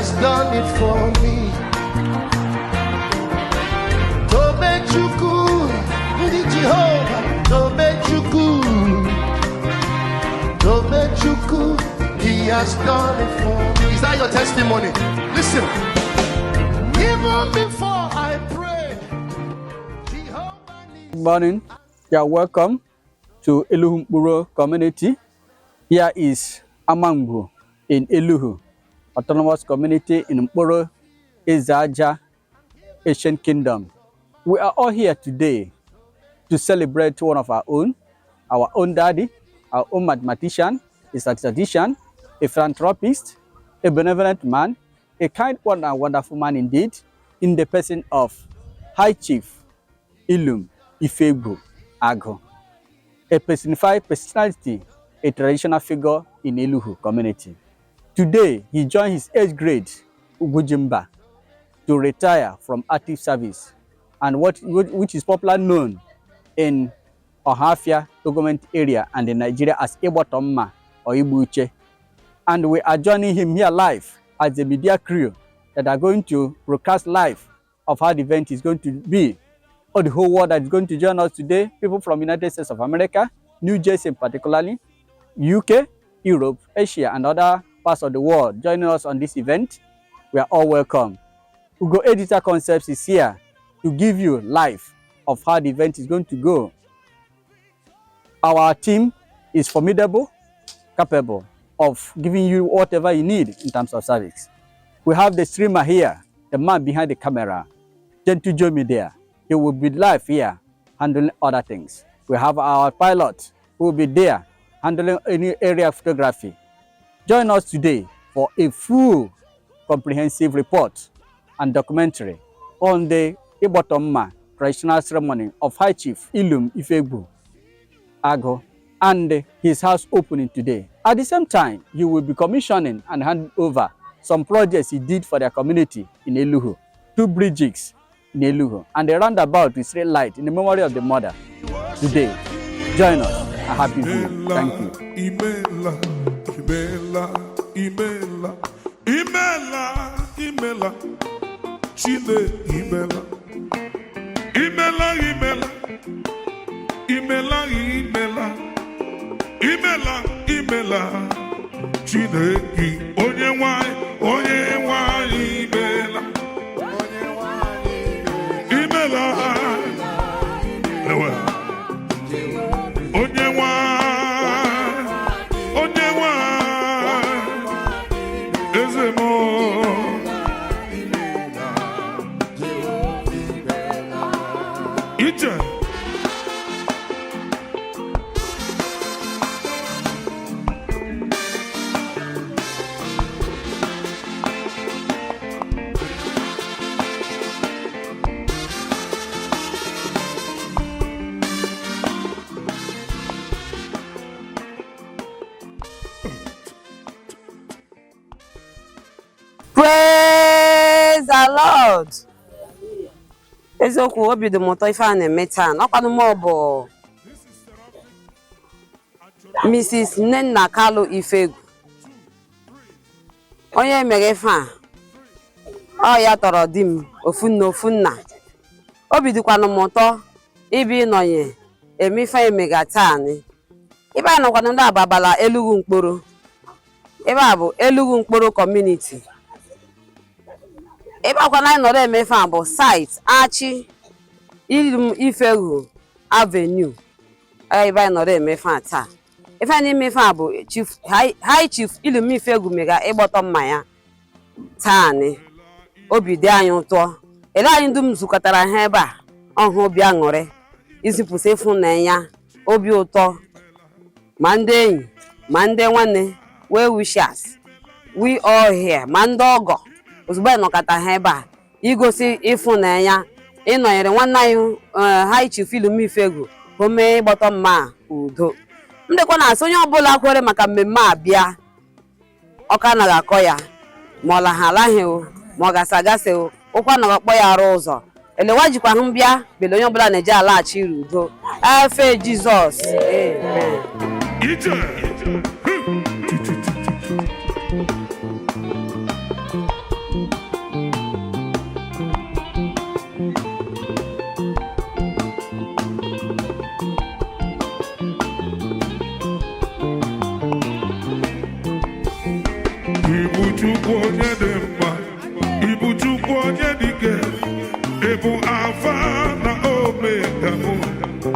has done it for me. Tobechuku, the Jehovah, Tobechuku, Tobechuku, he has done it for me. Is that your testimony? Listen. Even before I pray, Jehovah needs... Good morning. You are welcome to Eluhu Mburo community. Here is Amangbu in Eluhu Autonomous Community in Mburo, Ezaja, Ancient Kingdom. We are all here today to celebrate one of our own daddy, our own mathematician, a statistician, a philanthropist, a benevolent man, a kind one and wonderful man indeed, in the person of High Chief Ilum Ifegbu Ago, a personified personality, a traditional figure in Eluhu community. Today, he joined his 8th grade Ugujimba to retire from active service, and which is popularly known in Ohafia government area and in Nigeria as Igboto Nma or Igbo. And we are joining him here live as the media crew that are going to broadcast live of how the event is going to be. Or the whole world that is going to join us today, people from United States of America, New Jersey particularly, UK, Europe, Asia, and other parts of the world joining us on this event. We are all welcome. Ugo Editor Concepts is here to give you live of how the event is going to go. Our team is formidable, capable of giving you whatever you need in terms of service. We have the streamer here, the man behind the camera, Gentle Jomi there. He will be live here handling other things. We have our pilot who will be there handling any area of photography. Join us today for a full comprehensive report and documentary on the Igboto Nma traditional ceremony of High Chief Ilum Ifegbu Ago and his house opening today. At the same time, he will be commissioning and handing over some projects he did for their community in Eluhu, 2 bridges in Eluhu, and a roundabout with straight light in the memory of the mother. Today, join us. A happy viewing. Thank you. Chineke onye nwanyị imela imela onye nwanyị eze mo ije. Praise the Lord. Ezoku obi dị mụtọ ife a na-eme taa n'ọkwanụ m bụ Mrs. Nnenna Kalu Ifegbu, onye mere ife a ọ ya tọrọ di m ofu nna. Obi dịkwanụ m ụtọ ibi ịnọnye emife emega taa ni. Ibe a nọkwanụ ndị Ababala Elugu Mkporo. Ibe a bụ Elugu Mkporo community. Ebe akwa na nọrọ emefe a bụ site Achi Ilum Ifegbu Avenue. Ebe nọrọ emefe a taa. Ife na-emefe a bụ High Chief Ilum Ifegbu mega Igboto Nma ya taa ni. Obi dị anyị ụtọ. Ele anyị dum zukọtara ha ebe a ọhụ obi aṅụrị izipụta ịfụnanya, obi ụtọ, ma ndị enyi ma ndị nwanne, well wishers, we all here, ma ndị ọgọ ozugbo nọkọta ha ebe a igosi ịfụnanya ịnọnyere nwanne anyị High Chief Ilum Ifegbu ome Igboto Nma udo. Ndekwa na-asị onye ọbụla kwere maka mmemme a bịa ọka anaghị akọ ya ma ọ lahalaghị o ma ọ gasị o ụkwa anaghị akpọ ya arụ ụzọ. Elewa jikwa hụ bịa bele onye ọbụla na-eje alaghachi udo. Efe Jizọs. Amen.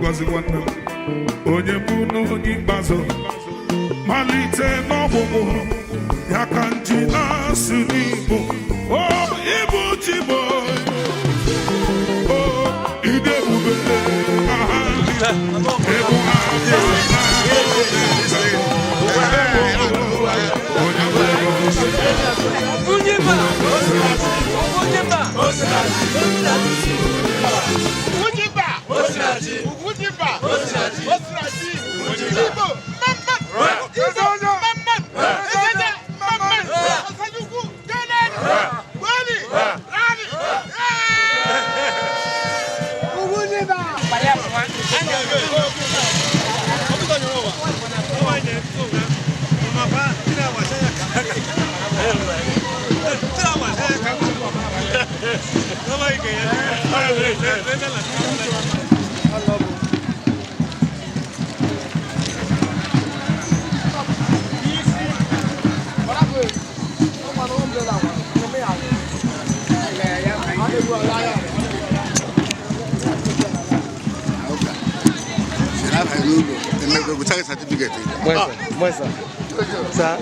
ngọzi nwanne m onye mbụ na onye ikpeazụ malite n'ọgwụgwụ ya ka nji na-asụ n'Igbo o Igbo Chigbo o ide ebube aha ebu Muestra. Sa.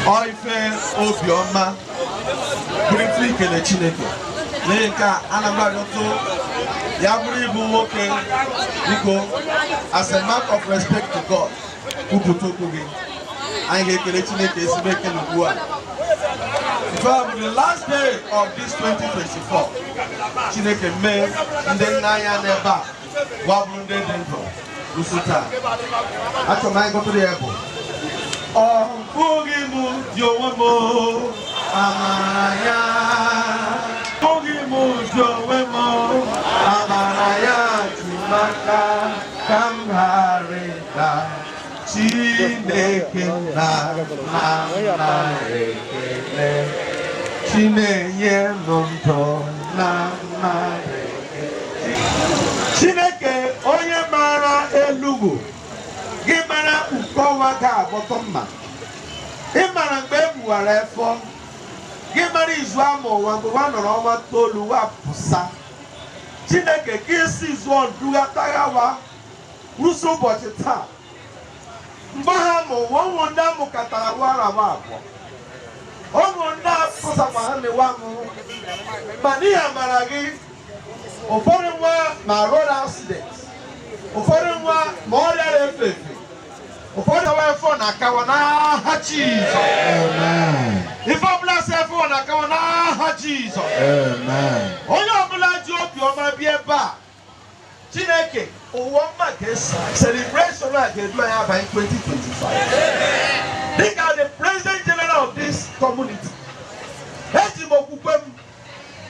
Oife obioma briefly ikele Chineke n'ihi nke a ana m arịọtụ ya bụrụ ịbụ nwoke biko as a mark of respect to God kwupụta okwu gị anyị ga-ekele Chineke ezigbo ekele ugbu a. Before the last day of this 2024 Chineke mee ndị nna anya n'ebe a gwabụrụ ndị dị ndụ rusu taa. Achọrọ m anyị gụtụrụ ya bụ ọ bụghị m ji onwe m amara ya, bụghị m ji onwe m amara ya ji maka ka m ghara ịda Chineke na nna ekele Chinenye ndụ na nna Chineke onye mara Elugu gị mara nkọwa ga-agbọtọ mma, ị mara mgbe e gbuwara efọ, gị mara izu ama ụwa mgbe wa nọrọ ọnwa 9 wa pụsa. Chineke gị si zụọ ndughataghawa ruso ụbọchị taa mgbe ha ma ụmụ ndị amụkọtara wara abụọ, ụmụ ndị apụtakwa ha mewa mụ ma n'ihi amara gị ụfọdụ nwa ma road accident, ụfọdụ nwa ma ọrịa na-efe efe, ụfọdụ nwa efọ na-akawa n'aha Jizọs. Ife ọbụla si efọ na-akawa n'aha Jizọs. Onye ọbụla ji obiọma bịa ebe a Chineke ụwa mma ga-esi celebration a ga-edu anyị abanye 2025. Dịka the president general of this community, eji m okwukwe m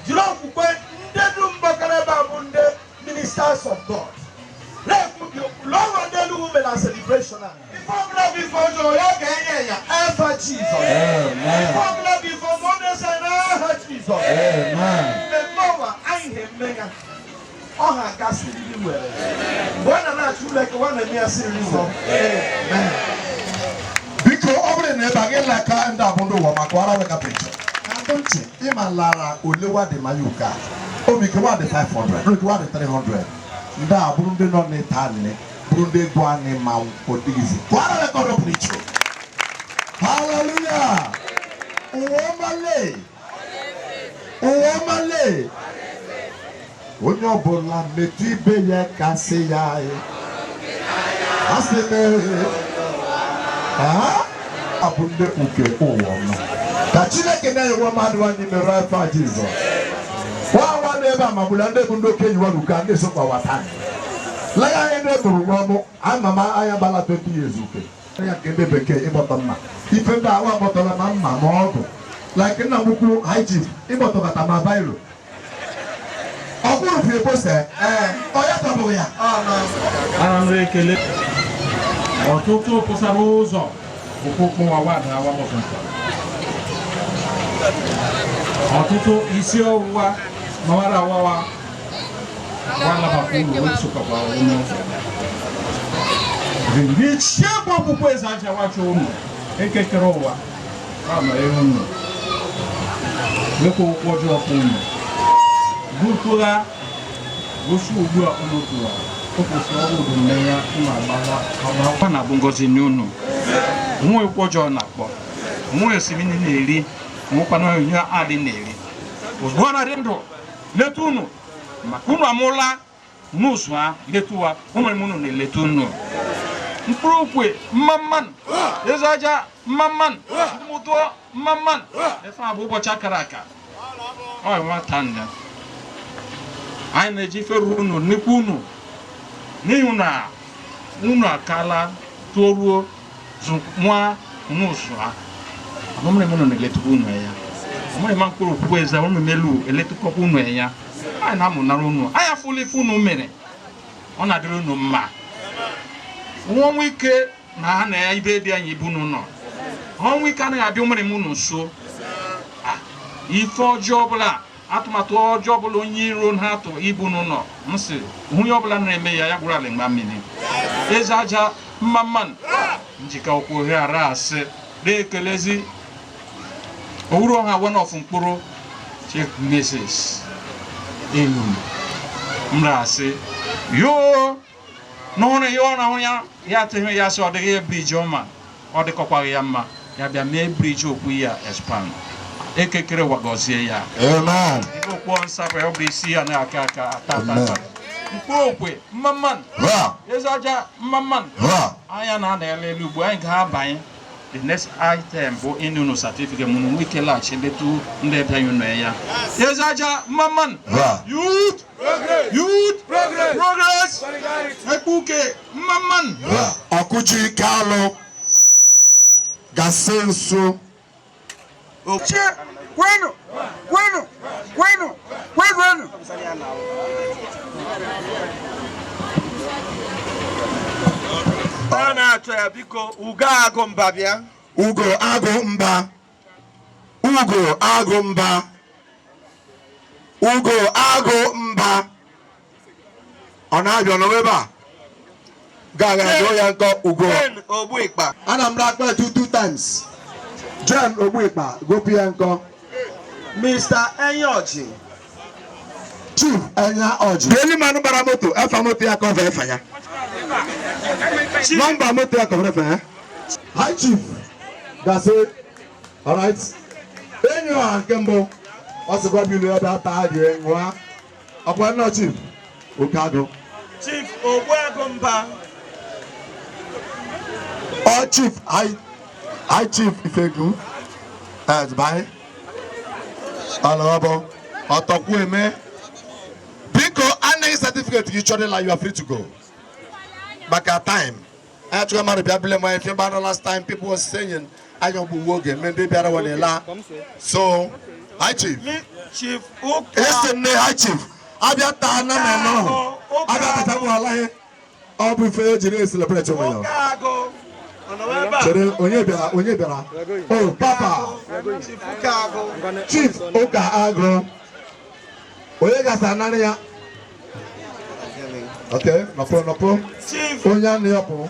jiri okwukwe ndị dum gbakọrọ ebe a bụ ndị ministers of God na-ekwubi lọrọ ndị Elugu mere na celebration a. Ife ọbụla bụ ife ọjọọ ya ga-enye ya afa Jizọs. Ife ọbụla bụ ife ọma ọ na-ese n'aha Jizọs. Mmemme ọwa anyị ga-eme ya ọha gasịrị nwere mgbe ọ na-achụ ụlọeke nwa na-eme ya siri ụzọ. Biko ọ bụrụ na ebe a gị laka ndị abụ ndị ụwa maka ọra weka picture na ndụ ntị ịma lara ole wadị ma ya ụka obi ike wadị 500 obi wadị 300 ndị a bụrụ ndị nọ n'ịta nne bụrụ ndị egwu anyị ma odigizi ọra weka ọrụ picture. Hallelujah. Ụwa ọmale onye ọbụla metụ ibe ya kasị ya asị abụ ndị nke ụwa ọma ka Chineke na-enyewa mmadụ anyị mere afọ Jizọs. Nwa n'ebe a ma bụla ndị bụ ndị okenye wa ruka ndị sokwa wata lega anyị na-eburu n'ọnụ ama m anya gbala 20 years uke ya nke ndị bekee ịgbọtọ mma ife ndị ahụ agbọtọla ma mma ma ọgụ like nna nwukwu high chief ịgbọtọbata ma bairo ọkụrụ fi ekpose ọya tabụ ya ana m ekele ọtụtụ pụsara ụzọ okpukpu wawada awamọsọsọ ọtụtụ isi ọwụwa mawara awawa walabakwa uru nsụkọkwa ụmụ richi bụ ọkpụkpụ eze aja wacha ụmụ ekekere ụwa ama ewu unu mekwa ụkwụ ọjọọ kwa unu butụra gosi ugbu a ụlọtụra okwụsị ọrụ udu mmenya agba na bụ ngozi nye unu nwe ụkwụ ọjọọ na-akpọ nwe esimini na-eri nwekwana ihe adị na-eri ozugbo na dị ndụ leta unu maka unu amụla n'ụzụ ha letuwa ụmụ unu na-eleta unu mkpurukwe mmamman ezaja mmamman muto mmamman efe abụ ụbọchị akara aka ọ nwata nne anyị na-eji feru unu nnukwu unu n'ihi na unu akala toruo nwa unu sụa ọmụmụrụ unu na-eletukwa unu ya ọmụrụ ma mkpụrụ okwu eze unu melu eletukwa unu ya anyị na-amụnara unu anyị afụla ife unu mere ọ na-adịrị unu mma ọnwụ ike na ha na ya ibe dị anyị ibu n'ụlọ ọnwụ ike anaghị abịa ụmụrụ m unu nso ife ọjọọ ọbụla atụmatụ ọjọọ ọbụla onye iro ha atụ ibu n'ụlọ m sị onye ọbụla na-eme ya ya gwụrụ ala mgba mmiri eze aja mmamman njikọ okwu ohe ara asị na-ekelezi owuru ọha one of mkpụrụ Chief Mrs. Elum mra asị yoo n'ọrụ ya ọ na-ahụ ya atụghị ya sị ọ dịghị briji ọma ọ dịkọkwaghị ya mma ya bịa mee briji okwu ya expand ekekere wagozie ya Amen. okwu nsapụ ya ọ bụ isi ya na-aka aka tata mkpụrụ okwe mmamman eze aja mmamman anya na-ana elu ugbo anyị ga-abanye the next item bụ ịnụ unu certificate mụ nwe ike laghachi letu ndị ebe anyị nọ ya eze aja mmamman youth progress ekpuke mmamman Ọkụchi Kalụ gasị nso Bueno. Ọ na-achọ ya biko ugo agụ mba bịa. Ugo agụ mba. Ọ na-abịa n'ebe a ga-aga ya nkọ ugo Ogbu Ikpa. ana m rakpa two times John Ogbu Ikpa gopu ya nkọ Mr. Enyoji. Chief Enya Ọjị deli manụ gbara moto efa moto ya kọva efa ya nọmba moto ya kọva efa ya High Chief gasị alright enyi ọha nke mbụ ọ sịkwa bilu ebe ata dị nwa ọkwa nnọọ Chief Okagụ Chief Ogbuagụmba. All Chief High Chief Ifegu Dubai Alabo Otokwu Eme biko anaghị certificate gị chọrọ ịla you are free to go maka time I to marry bịa my if you last time people were saying anyị ọgbụ oge ndị bịara wanela so High Chief ese nne High Chief abịa taa na meno abịa tata mụ alaghị ọ bụ ife ejiri celebrate onwe ya chere onye bịara oh papa Chief Okagụ onye gasa narị ya okay nọpụ onye a na-yapụ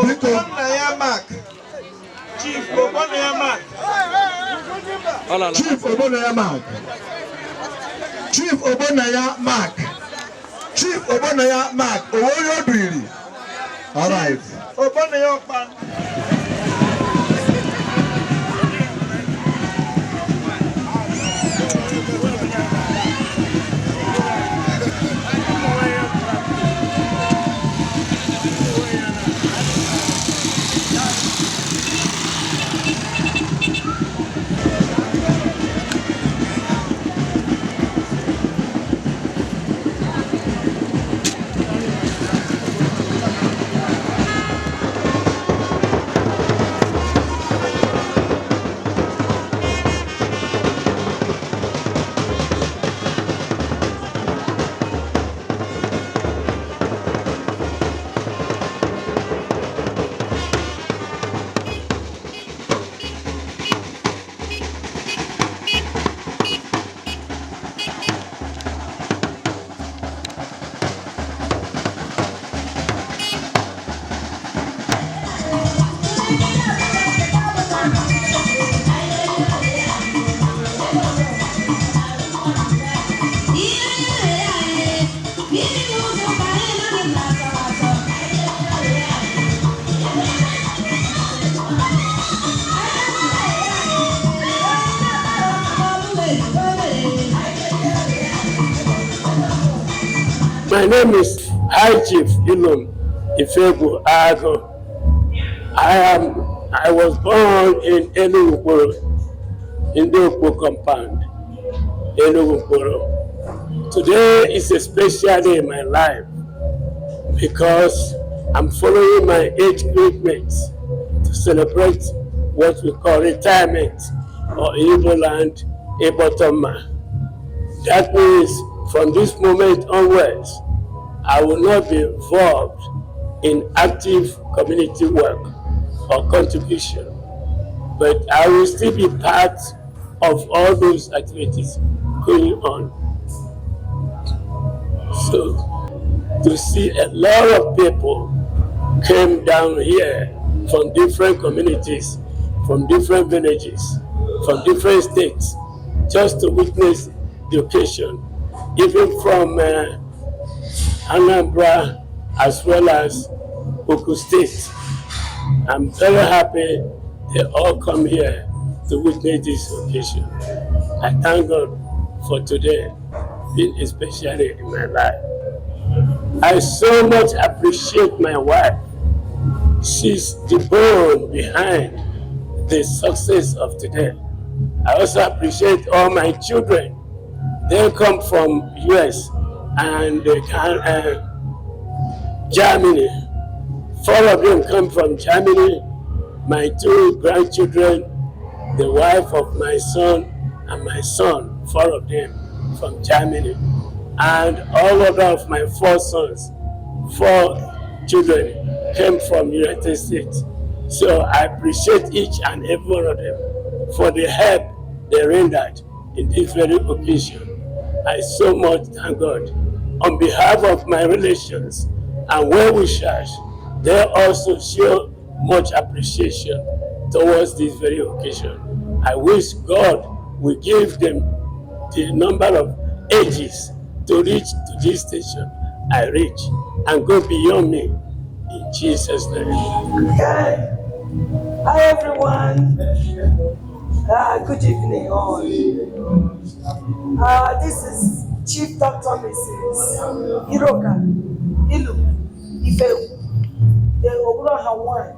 biko Chief Ogbonnaya Mark. Chief Ogbonnaya Mark onye obiri all right Ogbonnaya Okpan. My name is High Chief Igboto Nma Retirement I was born in Enugu, in the Igbo compound, Enugu. Today is a special day in my life because I'm following my age group mates to celebrate what we call retirement, or in Igbo land, Igboto Nma. That means from this moment onwards, I will not be involved in active community work or contribution, but I will still be part of all those activities going on. So to see a lot of people came down here from different communities, from different villages, from different states, just to witness the occasion, even from Anambra as well as Oku State. I'm very happy they all come here to witness this occasion. I thank God for today being a special day in my life. I so much appreciate my wife. She's the bone behind the success of today. I also appreciate all my children. They come from US and Germany. 4 of them come from Germany. My 2 grandchildren, the wife of my son and my son, 4 of them from Germany. And all of my 4 sons, 4 children came from United States. So I appreciate each and every one of them for the help they rendered in this very occasion. I so much thank God. On behalf of my relations and well-wishers, they also show much appreciation towards this very occasion. I wish God will give them the number of ages to reach to this station I reach and go beyond me in Jesus' name. Okay. Hi everyone. Good evening all. This is Chief Dr. Mrs. Iroka Ilu Ife, the Ogulaha one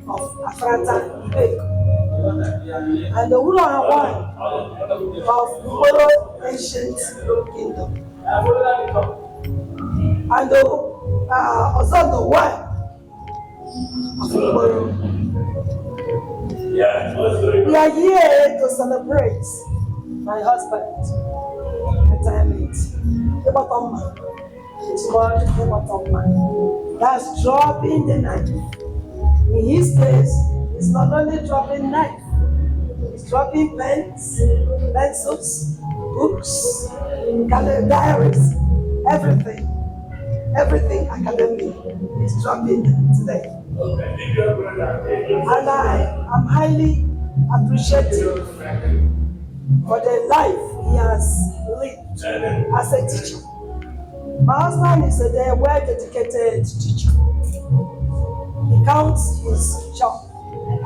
of Afrata Ibeko, and the Ogulaha one of Igbo ancient kingdom, and also the one of Igbo. We are here to celebrate my husband retirement. Igboto Nma. It's called Igboto Nma. That's dropping the knife. In his case, it's not only dropping knife, it's dropping pens, pencils, books, diaries, everything academic is dropping today. And I am highly appreciative for the life he has lived as a teacher. My husband is a well-dedicated teacher. He counts his job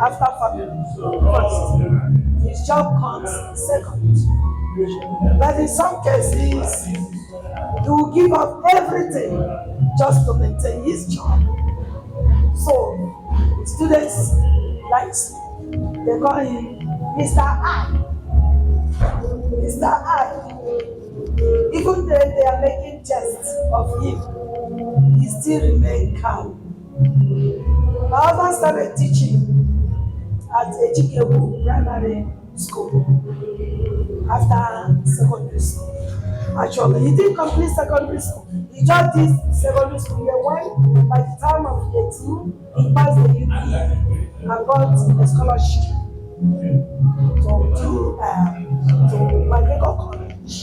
after family first. His job comes second. But in some cases, he will give up everything just to maintain his job. So, students like they call him Mr. I. Mr. I. Even though they are making jests of him, he still remains calm. My husband started teaching at Ejikewu Primary School after secondary school. Actually, he didn't complete secondary school. He just did secondary school year 1. By the time of year 2, he passed the UP and got a scholarship to my regal college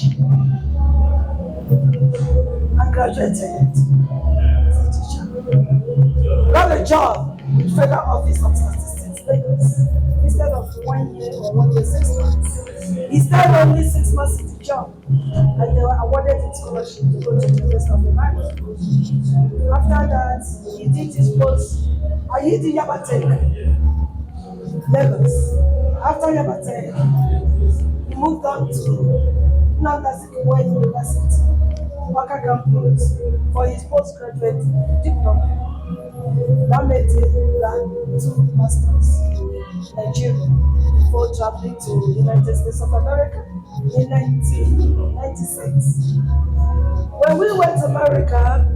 and graduated as a teacher. Got a job with Federal Office of Statistics, Lagos. Instead of 1 year or 1 year, 6 months. He stayed only 6 months in the job, and they were awarded his scholarship to go to the University of America. After that, he did his post. I did Yabatek, Lagos. After Yabatek, he moved on to University, Waka Campus, for his postgraduate diploma. That made him learn 2 masters in Nigeria before traveling to the United States of America in 1996. When we went to America,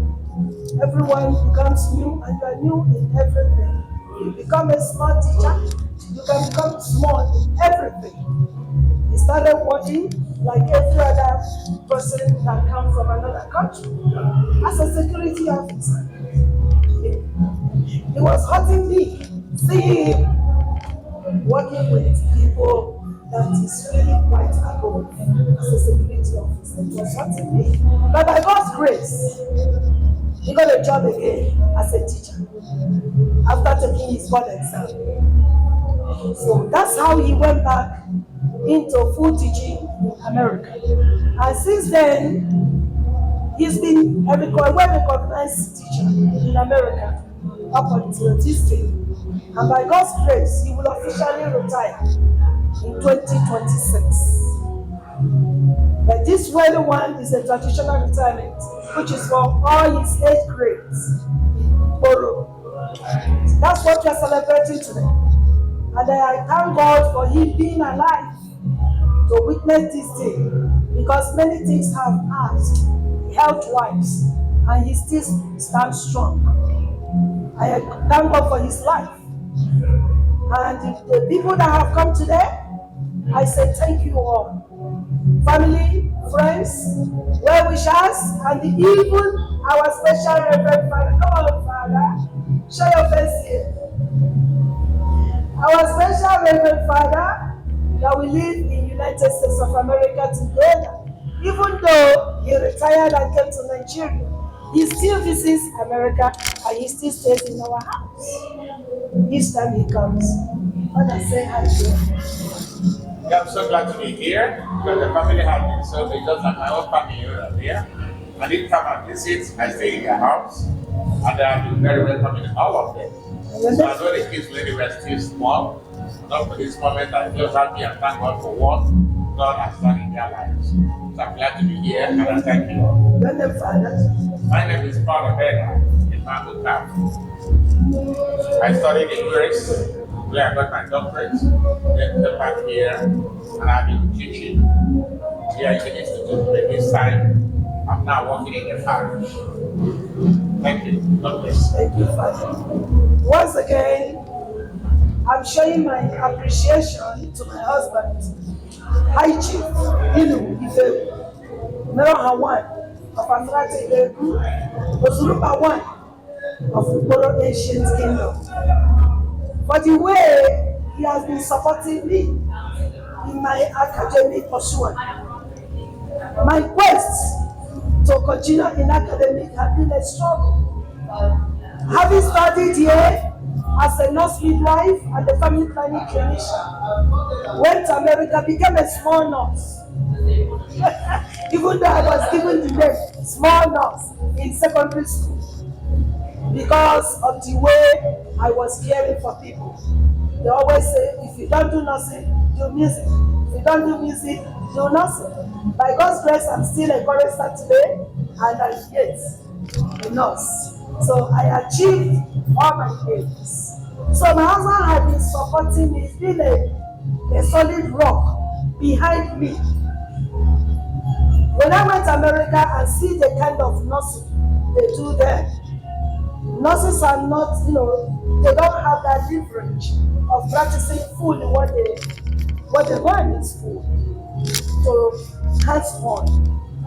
everyone becomes new and you are new in everything. You become a smart teacher, you can become small in everything. He started working like every other person that comes from another country as a security officer. It was hurting me seeing him working with people that is really quite above as a security officer. It was hurting me. But by God's grace, he got a job again as a teacher after taking his board exam. So that's how he went back into full teaching in America. And since then, he's been a well-recognized teacher in America up until this day. And by God's grace, he will officially retire in 2026. But this wedding one is a traditional retirement, which is for all his 8 grades in Igbo. That's what we are celebrating today. And I thank God for him being alive to witness this day, because many things have passed health-wise, and he still stands strong. I thank God for his life. And the people that have come today, I say thank you all. Family, friends, well-wishers, and even our special revered father. Come on, Father, show your face here. Our special revered father that we live in United States of America together. Even though he retired and came to Nigeria, he still visits America and he still stays in our house. Each time he comes, Father, say hi to him. Yeah, I'm so glad to be here because the family has been so big, just like my own family over here. I didn't come and visit, I stay in their house, and I've been very welcoming all of them. So I know the kids really were still small. Not for this moment, I feel happy and thank God for what God has done in their lives. So I'm glad to be here and I thank you all. My name is Father Regal in Mango. I studied in Grace, where I got my doctorate. Then came back here and I've been teaching here in the Institute. But this time, I'm now working in the parish. Thank you. God bless. Thank you, Father. Once again, I'm showing my appreciation to my husband, High Chief Igboto Nma one of Andrate Ileku, Ozurupa one of Igbo Ancient Kingdom, for the way he has been supporting me in my academic pursuit. My quest to continue in academic has been a struggle. Having studied here as a nurse midwife and a family planning clinician, went to America, became a small nurse. Even though I was given the name small nurse in secondary school, because of the way I was caring for people. They always say, if you don't do nursing, do music. If you don't do music, do nursing. By God's grace, I'm still a chorister today, and I'm yet a nurse. So I achieved all my aims. So my husband had been supporting me, he's been a solid rock behind me. When I went to America and see the kind of nursing they do there, nurses are not, they don't have that leverage of practicing fully what they learn in school. So hands-on.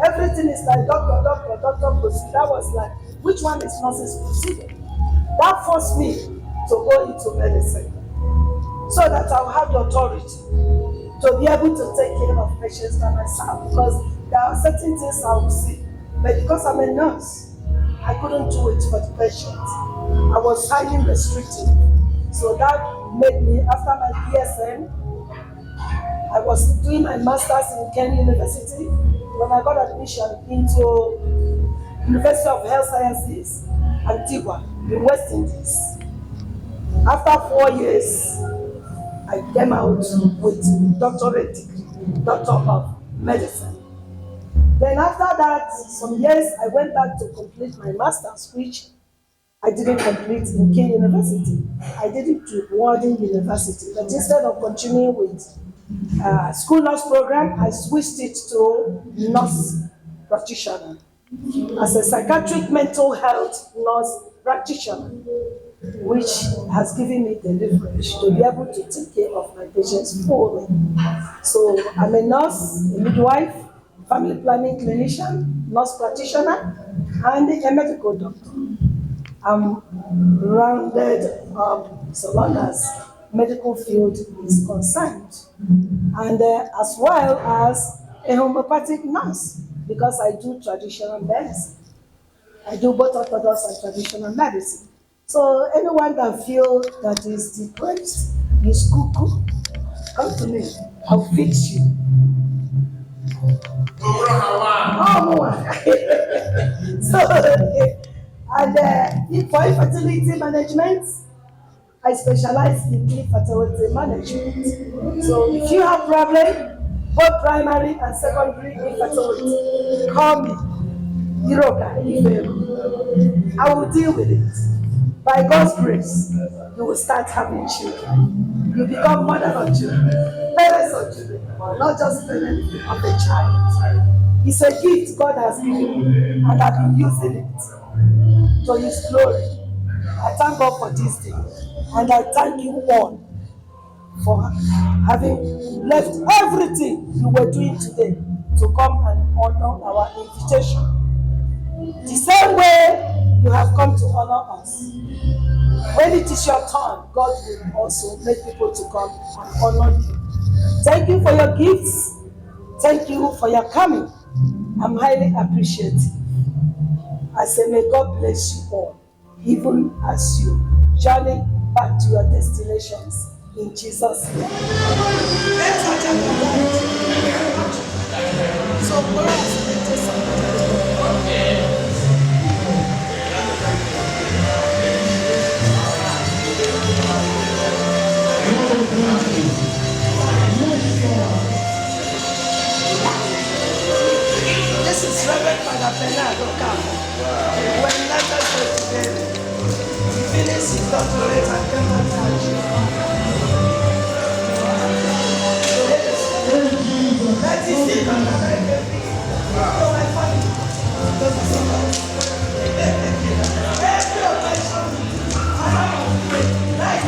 Everything is like doctor procedure. That was like, which one is nurse's procedure? That forced me to go into medicine so that I'll have the authority to be able to take care of patients by myself, because there are certain things I will see. But because I'm a nurse, I couldn't do it for the patient. I was highly restricted. So that made me, after my BSN, I was doing my master's in Kenya University when I got admission into University of Health Sciences, Antigua, in West Indies. After 4 years, I came out with doctorate degree, Doctor of Medicine. Then after that, some years, I went back to complete my master's, which I didn't complete in K University. I did it to Warden University, but instead of continuing with school nurse program, I switched it to nurse practitioner as a psychiatric mental health nurse practitioner, which has given me the leverage to be able to take care of my patients fully. So I'm a nurse, a midwife, family planning clinician, nurse practitioner, and a medical doctor. I'm rounded up so long as medical field is concerned, and as well as a homeopathic nurse, because I do traditional medicine. I do both orthodox and traditional medicine. So anyone that feels that is depressed, is cuckoo, come to me, I'll fix you. So, and for infertility management, I specialize in infertility management. So if you have problem, both primary and secondary infertility, call me. Iroka, I will deal with it. By God's grace, you will start having children. You become mother of children, parents of children, not just parents of a child. It's a gift God has given me, and I've been using it to His glory. I thank God for this day, and I thank you all for having left everything you were doing today to come and honor our invitation. The same way you have come to honor us. When it is your turn, God will also make people to come and honor you. Thank you for your gifts. Thank you for your coming. I'm highly appreciative. I say, may God bless you all, even as you journey back to your destinations. In Jesus' name. This is Reverend Father Bernardo Capo. When let us go together, he finished his doctorate and came back to that is it on American people. So my family doesn't see that. Every occasion, I have to pray. Like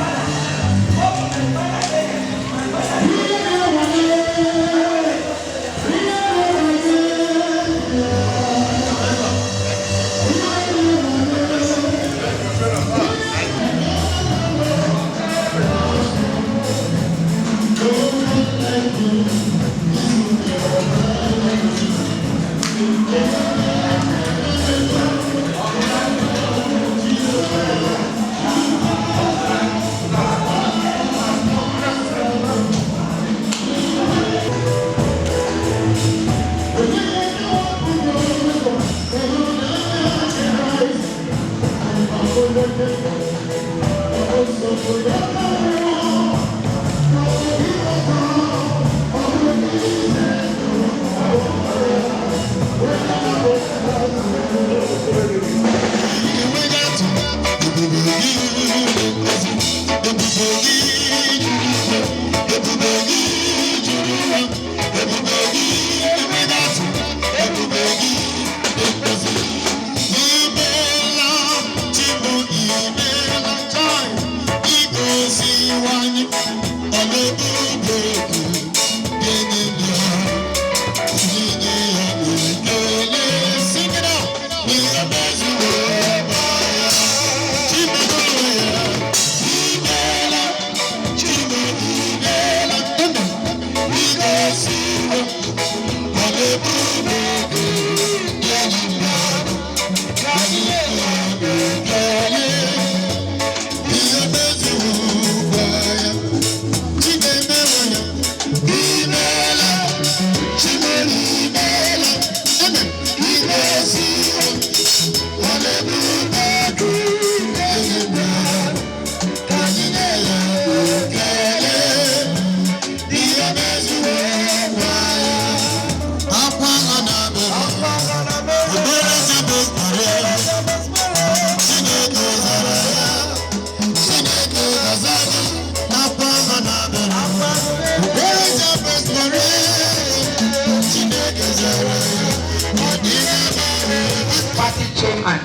chairman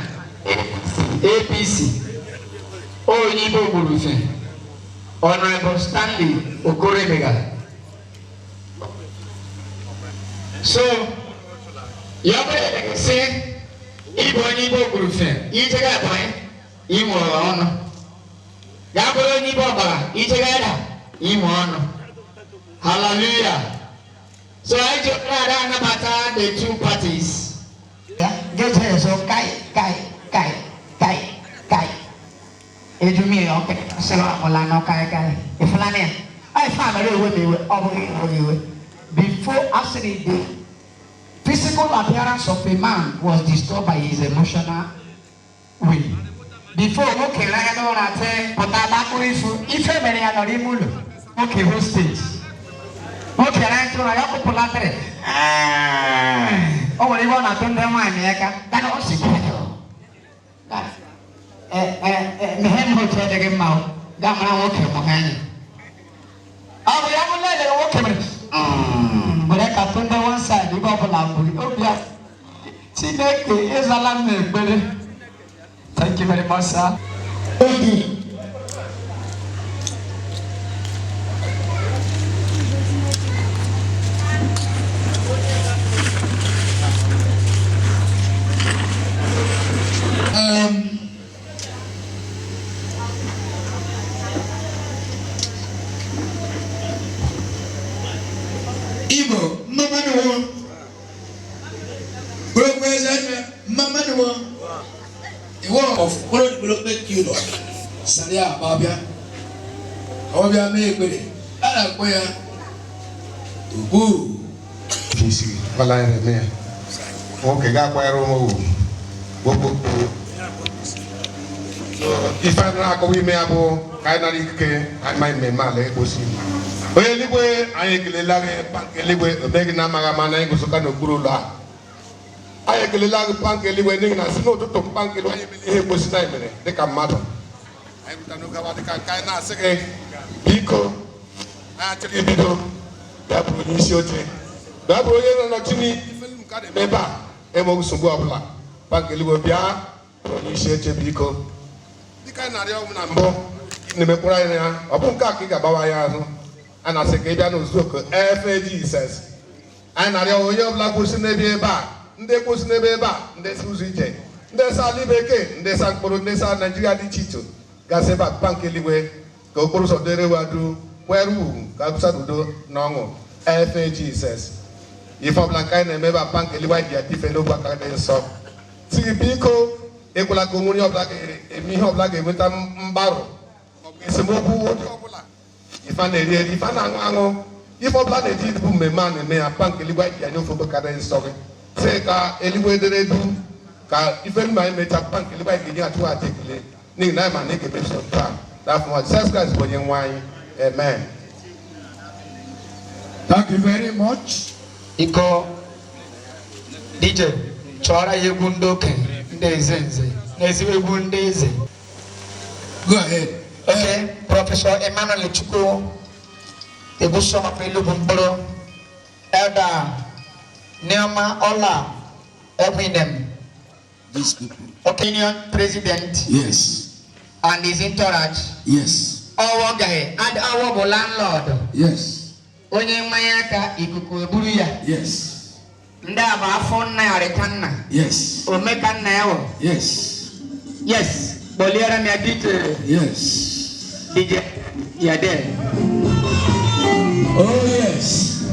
APC Igbo Gurufe Honorable Stanley Okoremega. So you say Igbo Gurufe Ijega boy Imo ono Gabolo Igbo Baba Ijega Imo ono. Hallelujah. So I just rather about the two parties. Get here, so kai. Edu mi okay. So wala no kai. If la ne, I family we before actually the physical appearance of a man was disturbed by his emotional will. Before okay, like I don't want to say, but if you many are not even okay, who stage? Okay, I told you to pull out it. Oh, you want to turn them on, Meka? That was it. Me hem hotel the game out. That man okay, Mohani. Oh, we haven't let it okay. But I can turn the one side, you go for Lambu. Oh, yeah. See, that is a lamb. Thank you very much, sir. Igbo, mama no one. Mama no one. The war of world development union. Salia Babia. Obia me kwere. Ala koya. Ubu. Kisi wala me. Okay, ga kwa ro mo. Bobo. Ifa na ko wi me abo kai na rike ai mai me male ko si. Oye libwe ayekele lage panke libwe begi na maga mana ngo soka no guru la. Ayekele lage panke libwe ningi na sino to panke lo ayebele he ko sinai mere de ka mado. Ay mutano ga wa de ka kai na sege biko na tele bido da pro ni si ote. Da pro ye no tini film ka de beba e mo sumbu abula. Panke libwe bia pro ni si ote biko. Dika na ria o na mbo ni me kura ya obun ka ki ga bawa ya no. And I say, no zook, Jesus. And I know you have like pushing the back, and they push the back, and there's who's reject. There's a libeke, and there's a Polonaise, Nigeria di Chito. Gaseba, Pankeliwe, go Poros of the Rewadu, where room, Gabsadudo, Nongo, Jesus. If I'm like I remember Pankeliwa, you are different over Canadian song. See, Pico, Ecola Community of like a Miho like a winter barrel. It's a mobile. If I need if I know if I plan to do my man and me a punk anyway, I know for the current story. Say, anyway, they do. Even my mate a punk anyway, you have to articulate. Ning Name and Nick a bit of time. That's what says guys when you wine. Amen. Thank you very much. Iko DJ Chora Yugundoke Ndezenze. Neziwe Gundeze. Go ahead. Okay, Professor Emmanuel Chuko, the Bishop of Elubumboro, Elder Neoma Ola Eminem, These people. Opinion President, Yes. and his entourage, Yes. Our guy, and our landlord, Yes. Onye Mayaka Ikuku Buria, Yes. Ndaba Fonna Retana, Yes. Omeka Neo, Yes. yes, Boliera Medite, Yes. DJ, you are there. Oh, yes.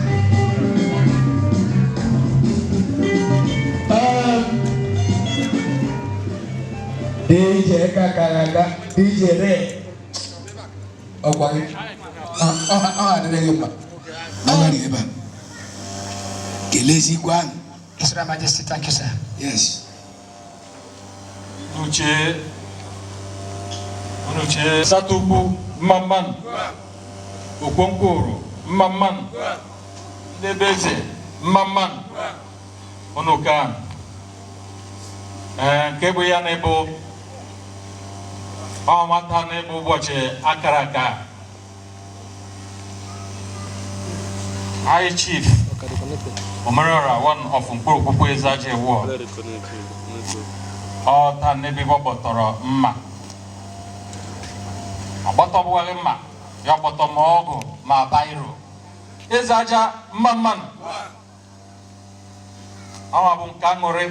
DJ Kakaraga, DJ Ray. Oh, why? I didn't get back. Kelezi Kwan. His Majesty, thank you, sir. Yes. Unuche Satubu Maman Ukonkoro Maman Nebeze Maman Unukan Kebuya Nebo Amata Nebo Boche Akaraka High Chief Omerara, one of Mpuku Zaje War Ọta n'ebe gbọtọrọ mma. Ọgbọtọbụghị mma, ya gbọtọ ma ọgụ ma bairo. Eze aja mma mmanụ. Awa bụ nke aṅụrị,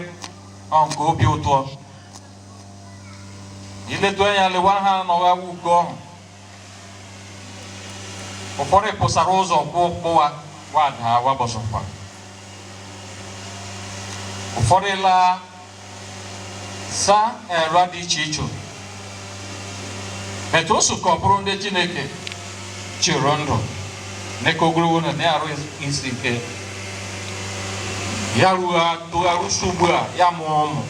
nke obi ụtọ. Iletu anya lewa ha n'ọwa ugo ọhụ. Ụfọdụ pụsara ụzọ kpụwa wada wabọsọkwa. Ụfọdụ la sa era dị iche iche. Etu o sụkọ bụrụ ndị Chineke chịrị ndụ n'eke ogologo na na-arụ isi ike. Ya arụsị ugbu a ya mụọ ụmụ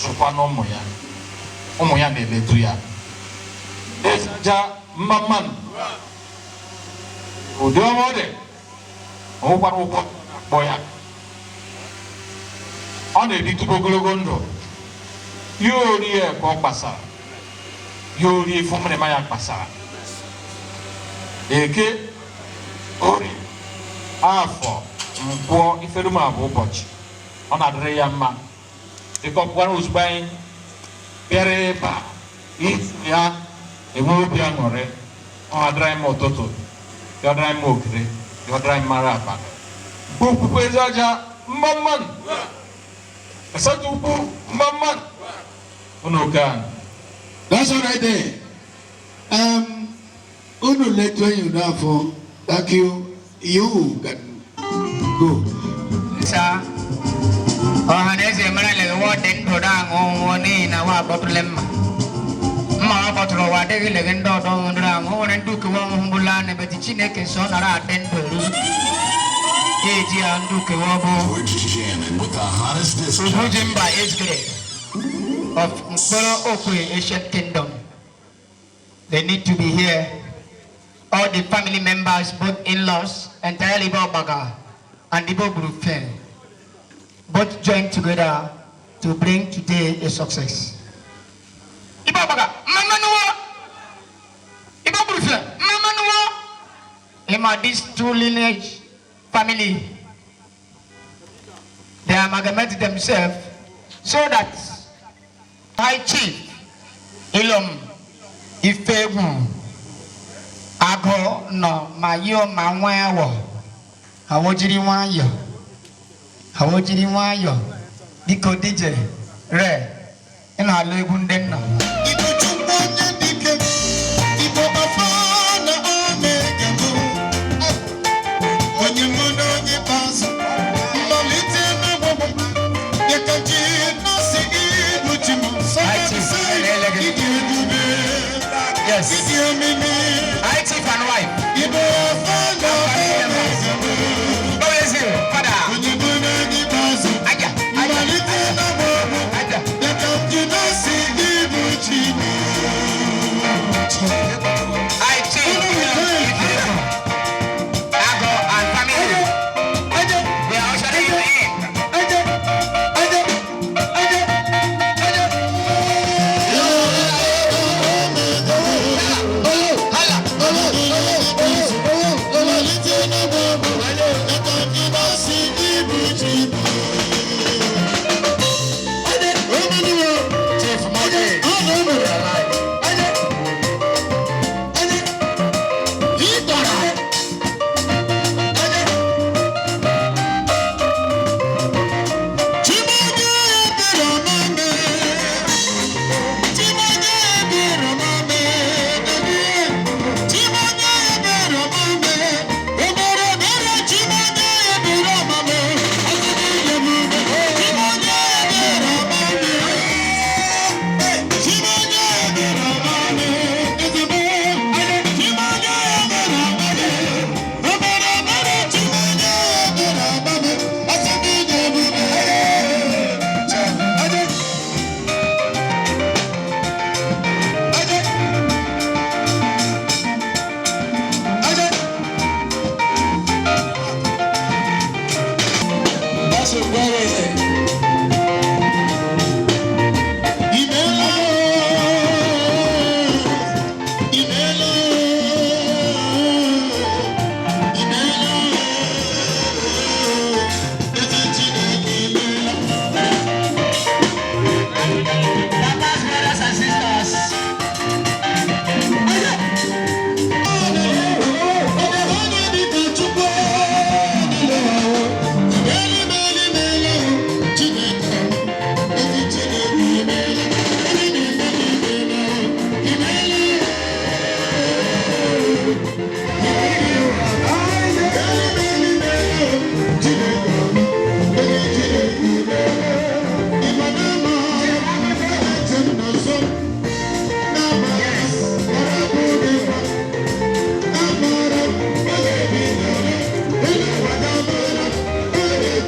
zụkwa n'ụmụ ya. Ụmụ ya na-eletu ya. Eze aja mma mmanụ. Ụdị ọma ọ dị, ọ nwekwara ụkwụ akpọ ya. Ọ na-editụ ogologo ndụ. Ya ori ya ka ọ kpasara. Ya ori ifu mmerema ya kpasara. Eke, ori, afọ, nkwọ, iferum abụ ụbọchị. Ọ na-adịrị ya mma. Dịka ọpụkwara ozugbo anyị bịara ebe a, isi ya enwe obi aṅụrị. Ọ adịrị m ụtụtụ, ya dịrị m okiri, ya dịrị m mara abalị. Mgbe okwukwe eze aja mma mmanụ. Asatọ ukwu mma mmanụ. That's all right there. Unu let you know for thank you. You can go. Sir, Ohanese Marale, what in Todan on in our bottom. Ma bottle wa de legendo don ram ho and duke won bulan but chineke son ara den peru eji and duke wobo jamming with the hottest disco by age grade of Nkoro Okwe Ancient Kingdom. They need to be here. All the family members, both in-laws, entirely Baga and the group fan, both joined together to bring today a success. Ibabaga, Mamanuwa, Ibabufa, Mamanuwa. These two lineage family, they amalgamate themselves so that High Chief Ilom Ifegu Ago no Mayo Mawawa Hawajiri Wayo Diko DJ Re in our Legundena. Yes. I chief and wife. How is it, father? I chief. Ago and family. They are ushering you in.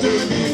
Thank you.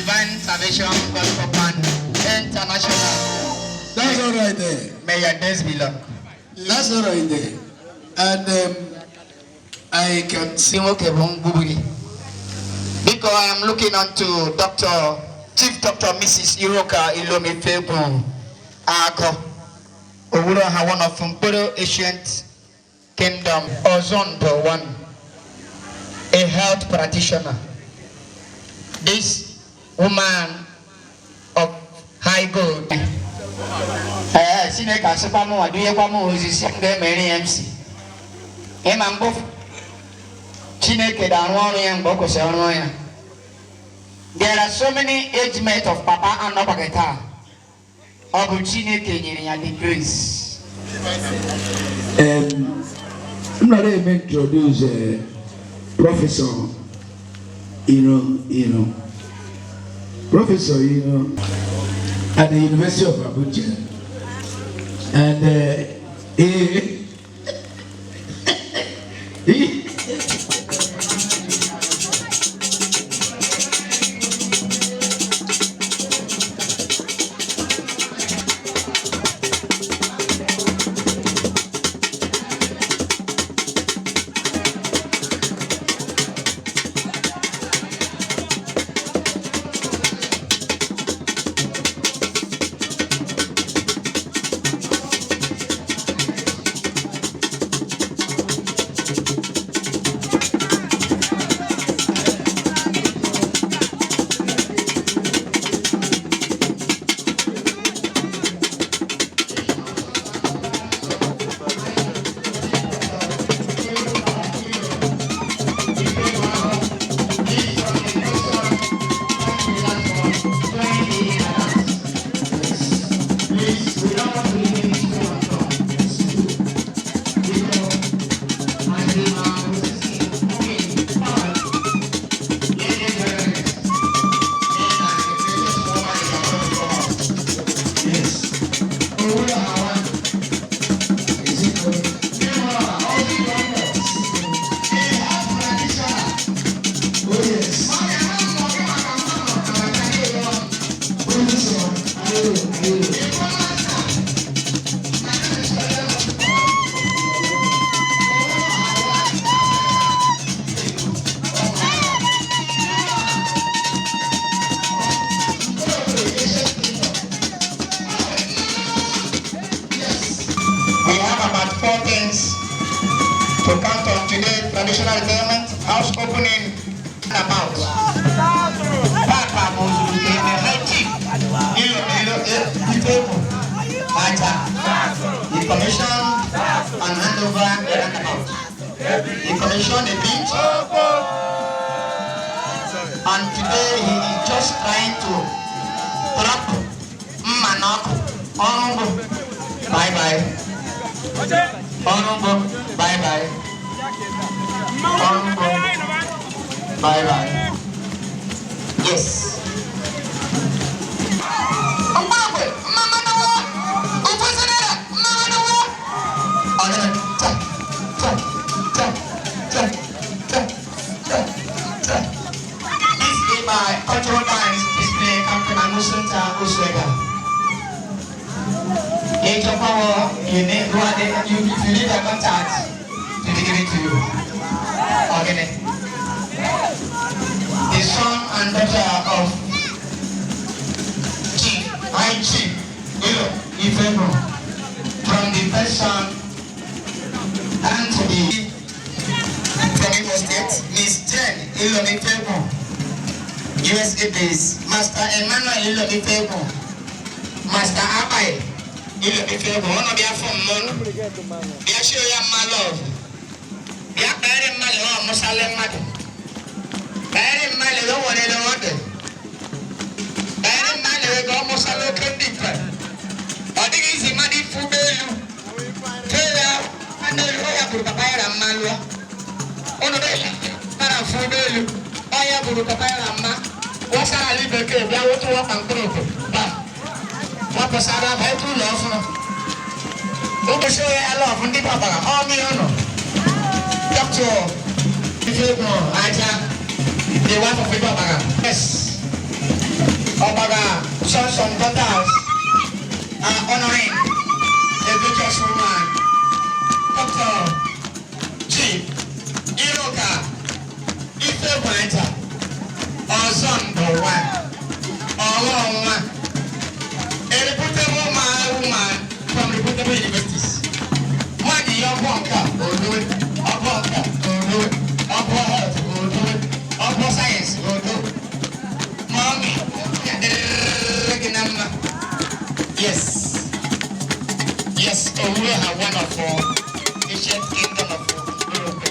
Divine Salvation Gospel Band International. That's all right there. May your days be long. That's all right there. And I can see because I am looking onto Chief Dr. Mrs. Iroka Ilomi Febu Ako Owuraha, one of Mporo Ancient Kingdom, Ozondo one, a health practitioner. This woman of high gold. Sineka Supamo, I do you come with this Mary MC. Emambo Chineke Danwani and Boko Sanoya. There are so many age mates of Papa and Nobageta. Obu Chineke in the grace. I'm not even introduce Professor, Professor, at the University of Abuja. And traditional government house opening about Papa Mozu the commission and hand over the roundabout. He commissioned the beach, and today he is just trying to drop Manok Onumbo. Bye bye. Onumbo. Bye bye. Bye bye. Yes. This is my cultural dance display Captain Amusunta Uswega. Age of power, you need a contact to give it to you. Okay. The son and daughter of Chief, High Chief, Ifemo, from the first son and to the from Igbo State, Miss Jen Ifemo, USA based, Master Emmanuel Ifemo, Master Abai Ifemo, one of your from Mon, they show you my love. They are very mal, Muslim mother. Very mal, no one in the water. Very mal, we go Muslim different. I think it's a money for you. Tell you, and the lawyer for Papaya Malwa. On the day, para for you. I have for Papaya Ma. What's our little cave? I want to walk and prove. What was our head to love? Don't show you a love from the Papa. All me honor. Doctor, the wife of the Papa. Yes. Obaga, sons and daughters are honoring a virtuous woman, Dr. Chief Iroka Ifewanta, Ozondo One, Olonwa, a reputable woman from reputable universities. Money, your bunker, will do it, a bunker, will do it, a health, will do it, a science, will do it. Mommy, yes, yes, we have one of our ancient kingdom of Europe.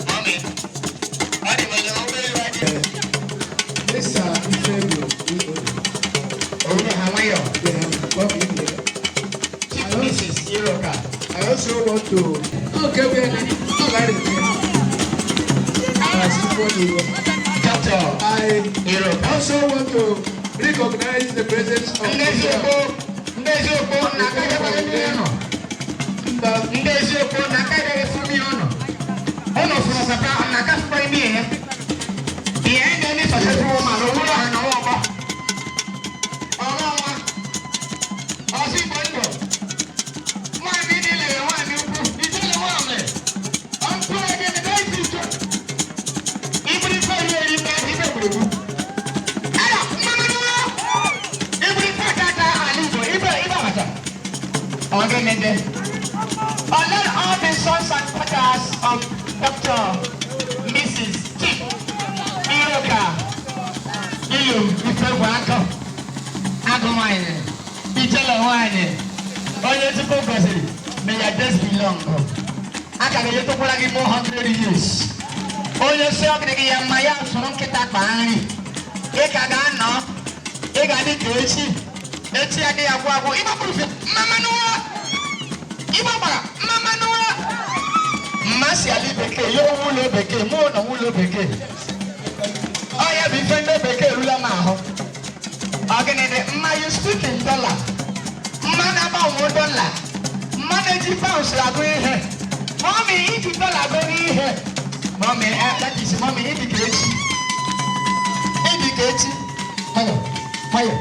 Mommy, what do you right here? This Igbo. Oh, how are you? Mrs. Iroka. I also want to. Okay, we are I also want to recognize the presence of all the sons and daughters of Dr. Mrs. Chief Iroka Ifewanta Agumane Ichelewanye Oye Tuko Gosiri, may your days be long. I can get to Polagi more 100 years. Oye Sogri Maya Sononketa Bani Ekagano Egadi Kechi Etiadi Aguago Imapufi Mama Noah Ibaba Mama Noah Masi Ali Beke, yo wulo beke, mo na wulo beke. Oya bi fende beke rula maho. Ogenede, ma you speak in dollar. Man about $1. Manage pounds la go here. Mommy, eat dollar go here. Mommy, that is mommy indicate. Indicate. Maya.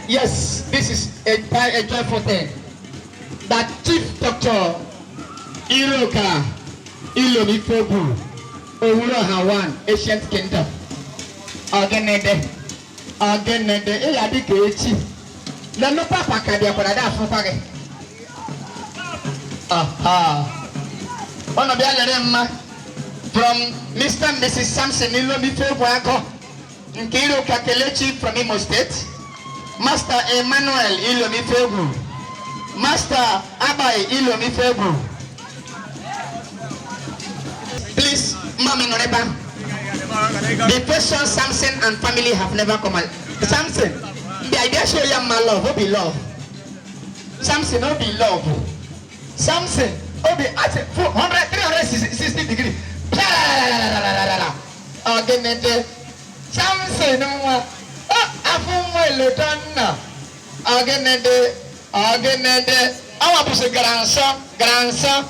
Yes, this is a joyful thing. That Chief Dr. Iroka Ifewanta Owuro Hawan, ancient kingdom. Ogenede, Eyadi Kechi. Lelo papa kadia kwa dada afupage. One of the other from Mr. and Mrs. Samson Ifewanta Iroka Kelechi from Imo State. Master Emmanuel Ifewanta. Master Abai Ifewanta. Please, Mama Noreba. The person Samson and family have never come out. Samson, the idea show you my love, will be love. Samson, will be love. Samson, will be at 360 degrees. Again, Samson, again, our grandson.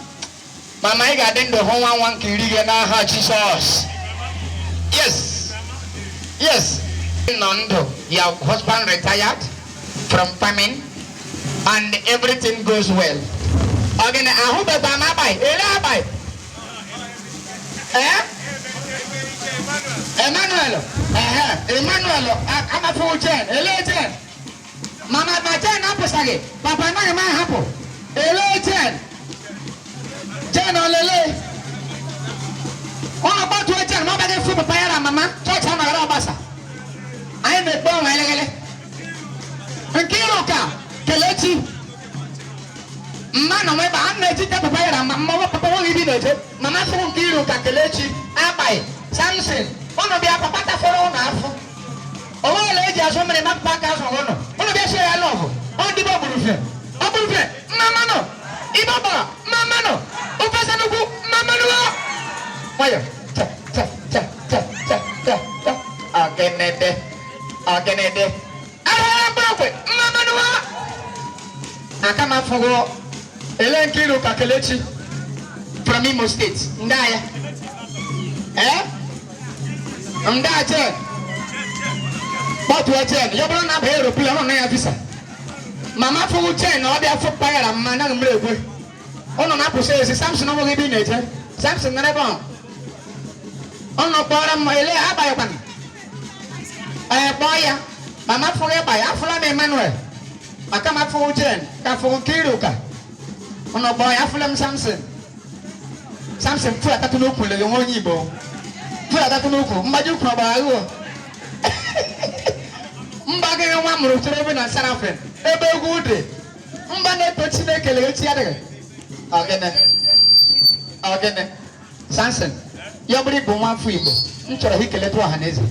Mama, I got in the home one Kiriga now, Jesus. Yes. Nando, your husband retired from farming and everything goes well. Again, I hope that I'm by. Emmanuel, I'm a full chain, a legend. Mama, my chain up again. Papa, my hapo. A legend. Lele. Oh, about to attend. Nobody food papaya, Mama. Touch on my basa. I am a bomb. And Kiroka, Kelechi. Man, I'm not a papaya. Mama, Papa, you did it. Mama from Kiroka, Kelechi, Abai, Samson. One of the Papa for on. Oh, lady, as women not back as one. One of the say I love. On the bubble. Mama, no. Ibaba, Mama, no. Mama, no. Fire. Again. Mama, no. I come out for Ellen Kiroka Kelechi from Imo State. Ndaya. Ndaya. But we are Jen. You don't have aeroplane on my visa. Mama for Jen, or they are for fire and man and milk. On an apple says Samson over the nature. Samson never. On the bottom, my lay up by one. I have boy. Mama for by Afla Emmanuel. I come up for Jen, for Kiruka. On the boy Aflam Samson. Samson flat at the local, the one Igbo. Flat at the local, Maju Crabba. Mbaga one more to live in a Sarafin. Ebe good. Mbane Pochine Kelly. Again. Samson. You're very born for you. You try to hit a little Hanesi.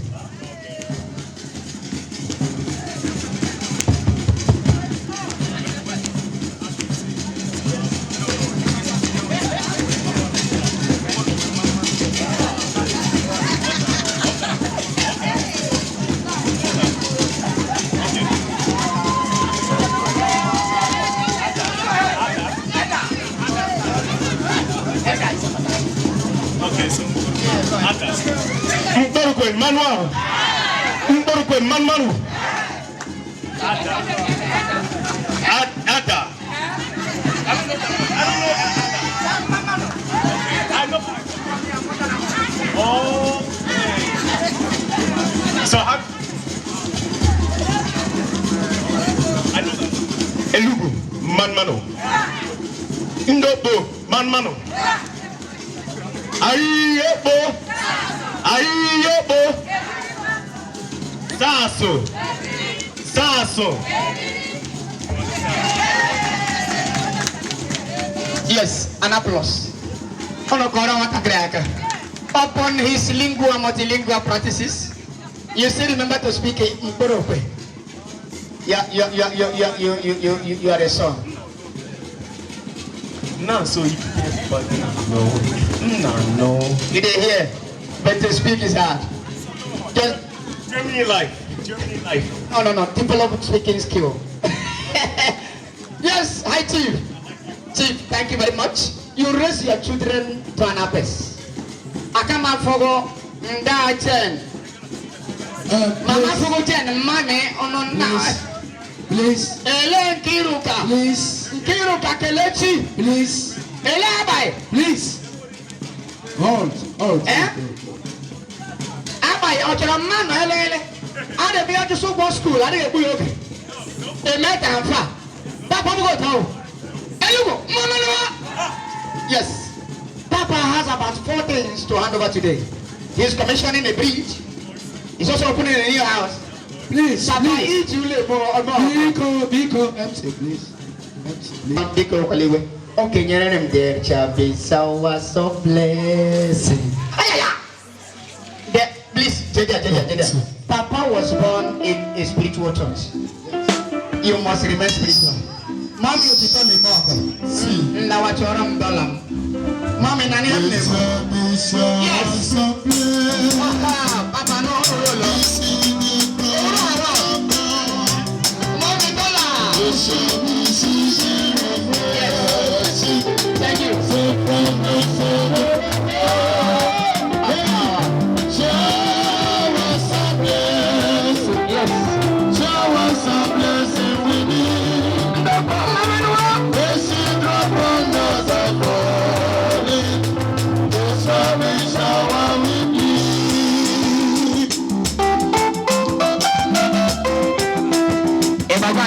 Manuel. Manuel. Ada. I know. Oh. So how? I know that. Elugu Manmano. Indobo Manmano. Ayobo. Sasso. Yes, an applause. Upon his lingua multilingua practices, you still remember to speak in Igbo. You are a son. No, so you no. You didn't hear, but to speak is hard. Just Germany life. No. Develop speaking skill. Yes, hi Chief. Chief, thank you very much. You raise your children to an abyss. Akama fogo nda chen. Mama fogo chen mame onon na. Please. Ele Kiruka. Please. Kiruka Kelechi. Please. Ele Abai. Please. Hold. Abai ochara man ele. Ade be to so go school. Ade be okay. E met am fa. Papa go town. Elugo. Yes. Papa has about 4 things to hand over today. He is commissioning a bridge. He's also opening a new house. Please, Papa, eat you labor or not? Biko, MC, please. Biko, Kaliwe. Okay, you're in there, Chabi. So blessing. Please, Jaja. Papa was born in a spiritual church. You must remain spiritual. Mommy, you become a mother. See, now what you're on, Dollar. Mommy, Nani, yes. Papa, no, Mommy, Dollar. Yes. Thank you.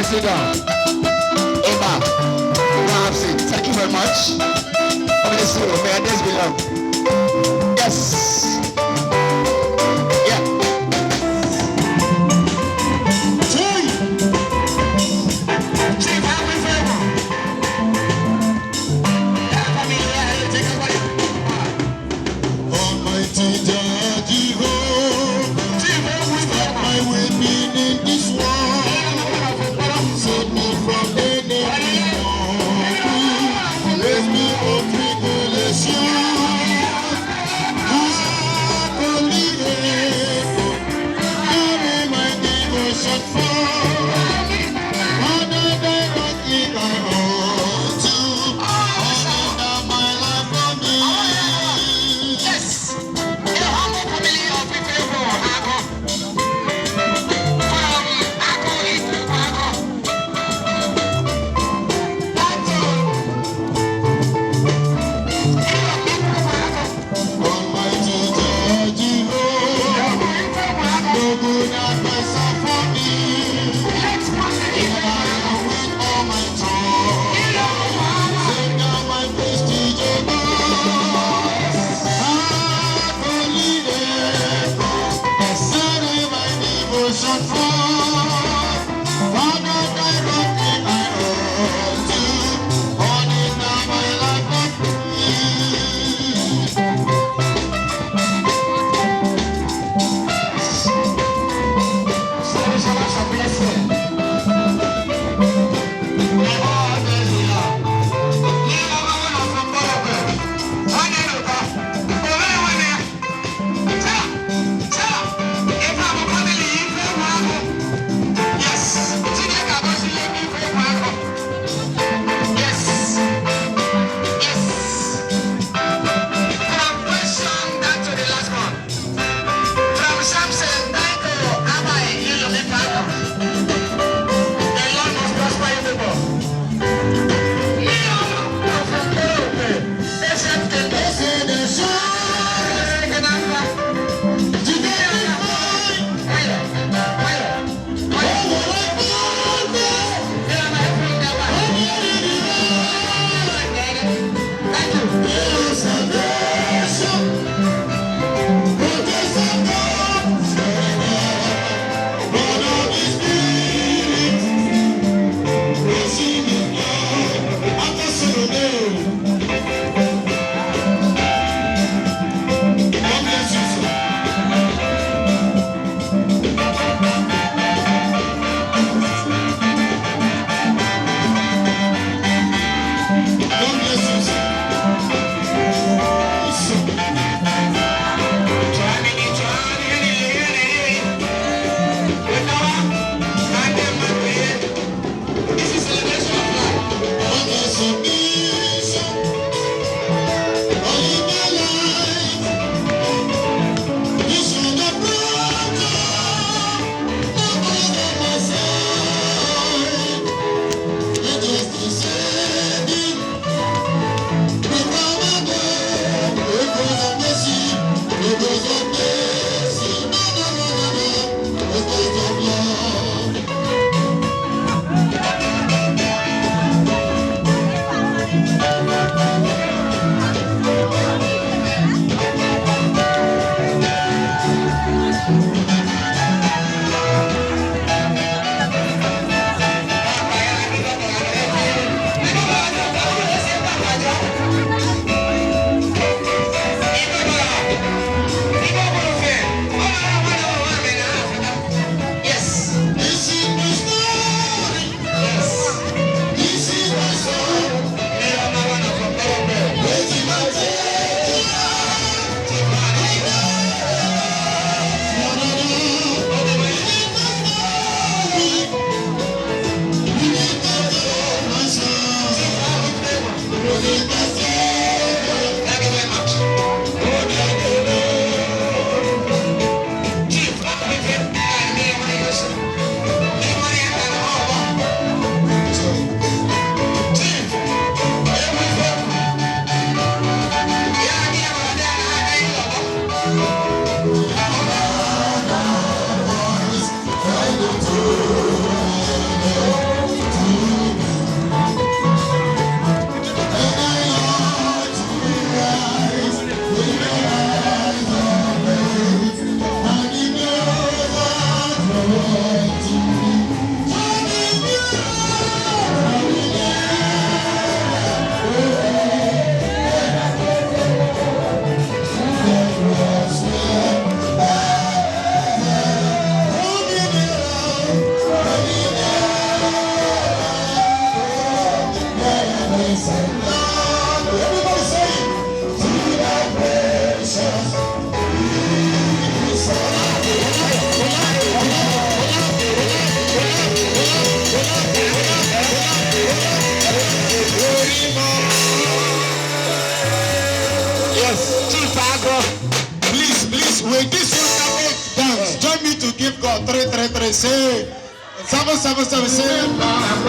Sit down. Eva, thank you very much. May I just be loved. Yes. With this wonderful dance, join me to give God 333. Say 777. Say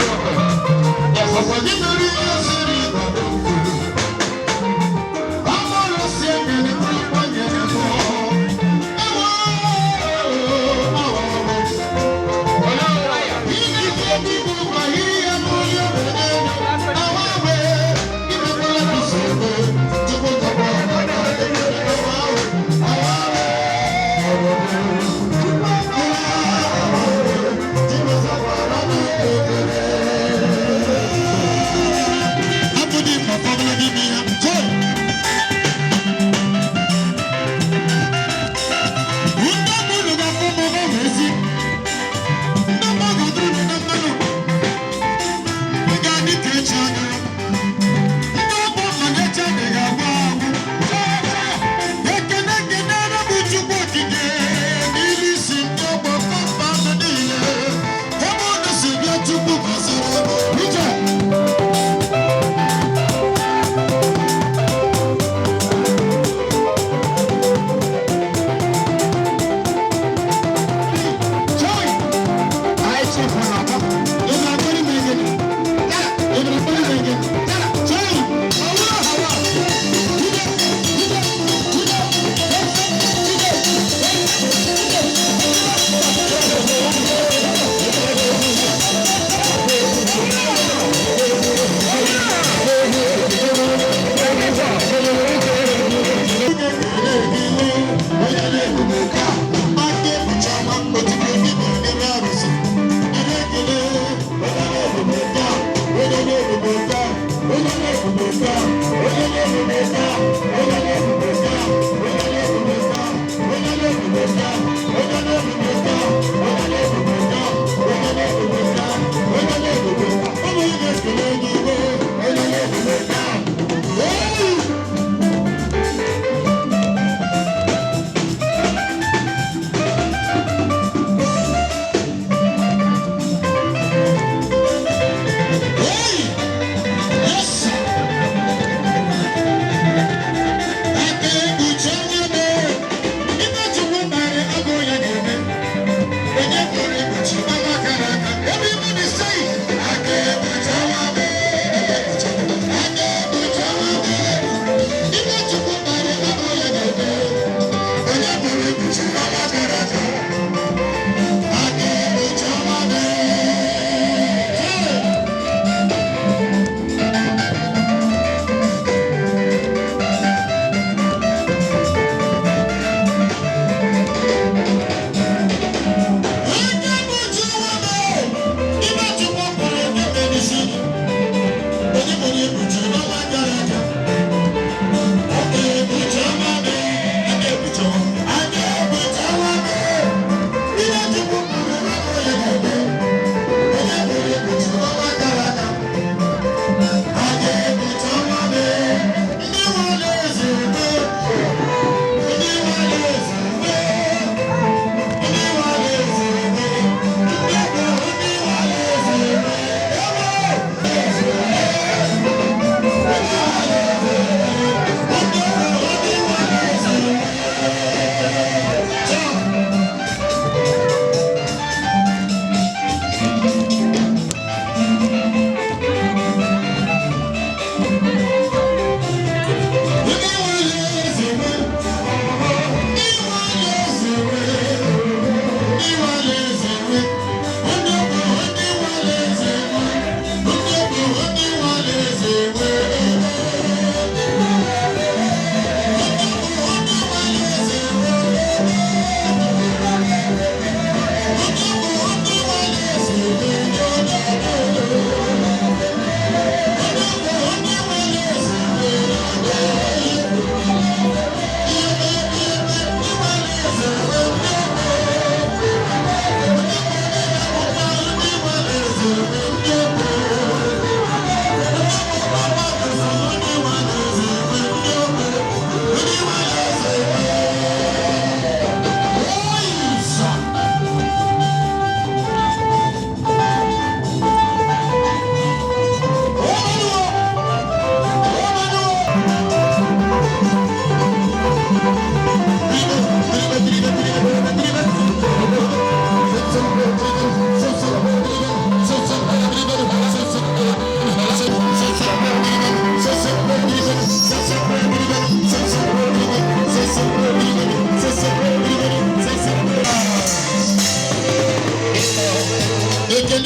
Senior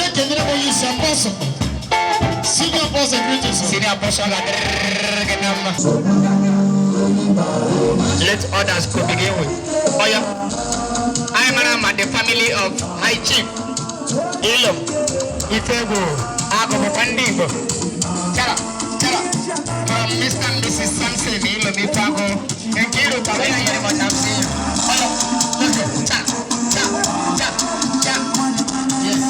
apostle, greetings. Senior apostle, let others to begin with. Oh yeah. I am the family of High Chief Ilo Ifego Ago Pandigo. From Mr. and Mrs. Samson Ilo Bifago and Kilo Pavina, you know what I'm saying. Oh yeah. Yes.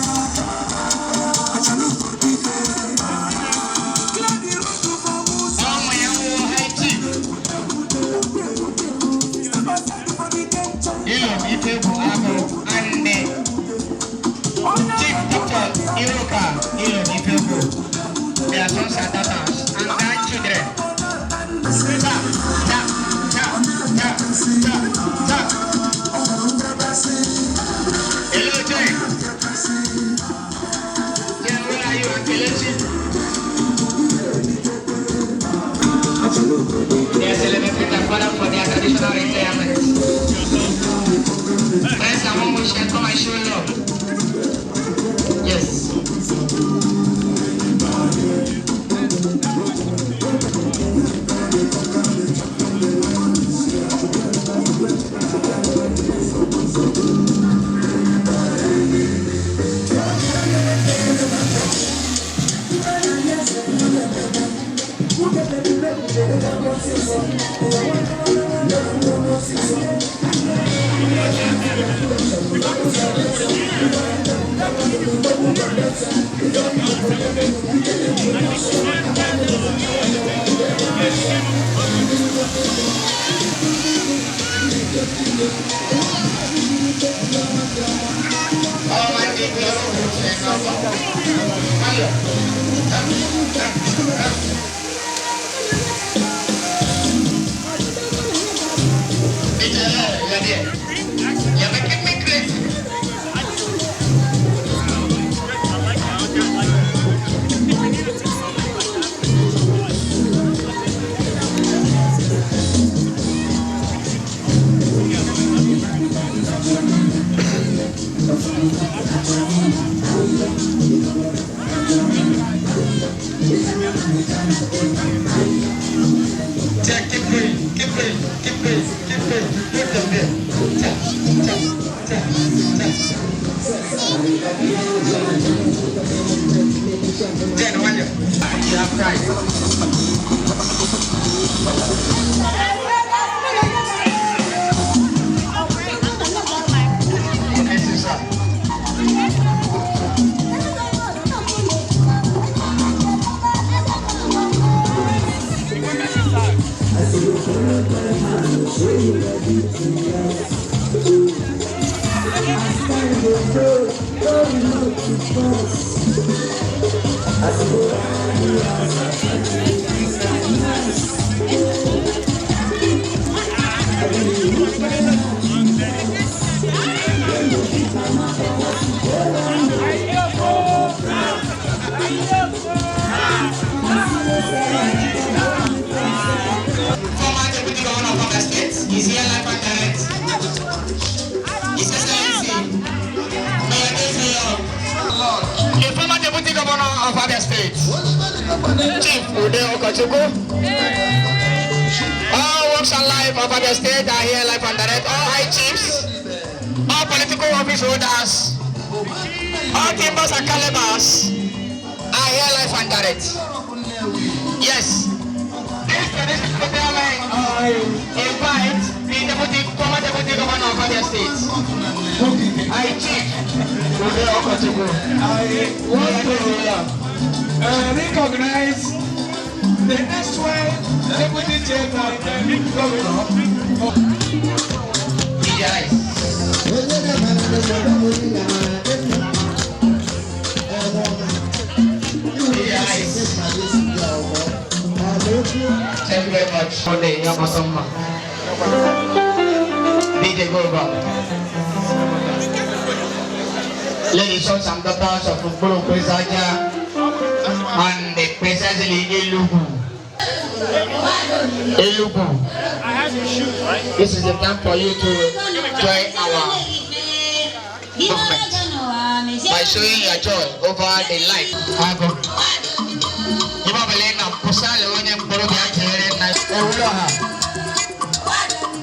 Their sons and daughters and grandchildren. Hello, Joy. Jen, where are you, Kelechi? They are celebrating their father for their traditional retirement. Friends and home will share, come and show love. Yes. You're making me crazy. Is here live and direct. His Excellency, the former Deputy Governor of Abia State, Chief Ude Okochukwu. All walks and life of Abia State are here live and direct. All high chiefs, all political office holders, all timbers and calibers are here live and direct. Yes. This I invite the former Deputy Governor of Abia State. I Chief Ude Okochukwu. I want to recognize the next one Deputy Chairman Governor. Yes. Thank you very much for the Yamasoma. DJ Goba. Ladies, sons and daughters of Igboto Kwezaja and the precisely Elugu. I have to shoot, right? This is the time for you to join our movement. by showing your joy over the life.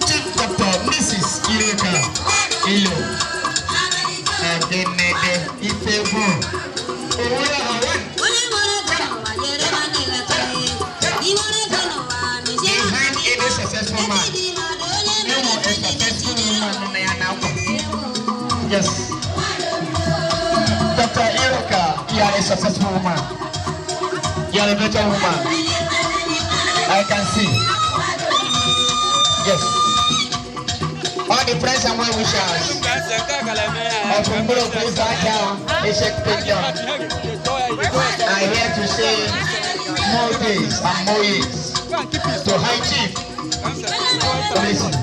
Chief Doctor Mrs. Iloka Ilo Ifebu behind any successful man, you are a successful woman. Yes. Dr. Iloka, you are a successful woman. You are a better woman. I can see. Yes. All the friends and well wishers of Igboto are here to say more days and more years to High Chief. Listen.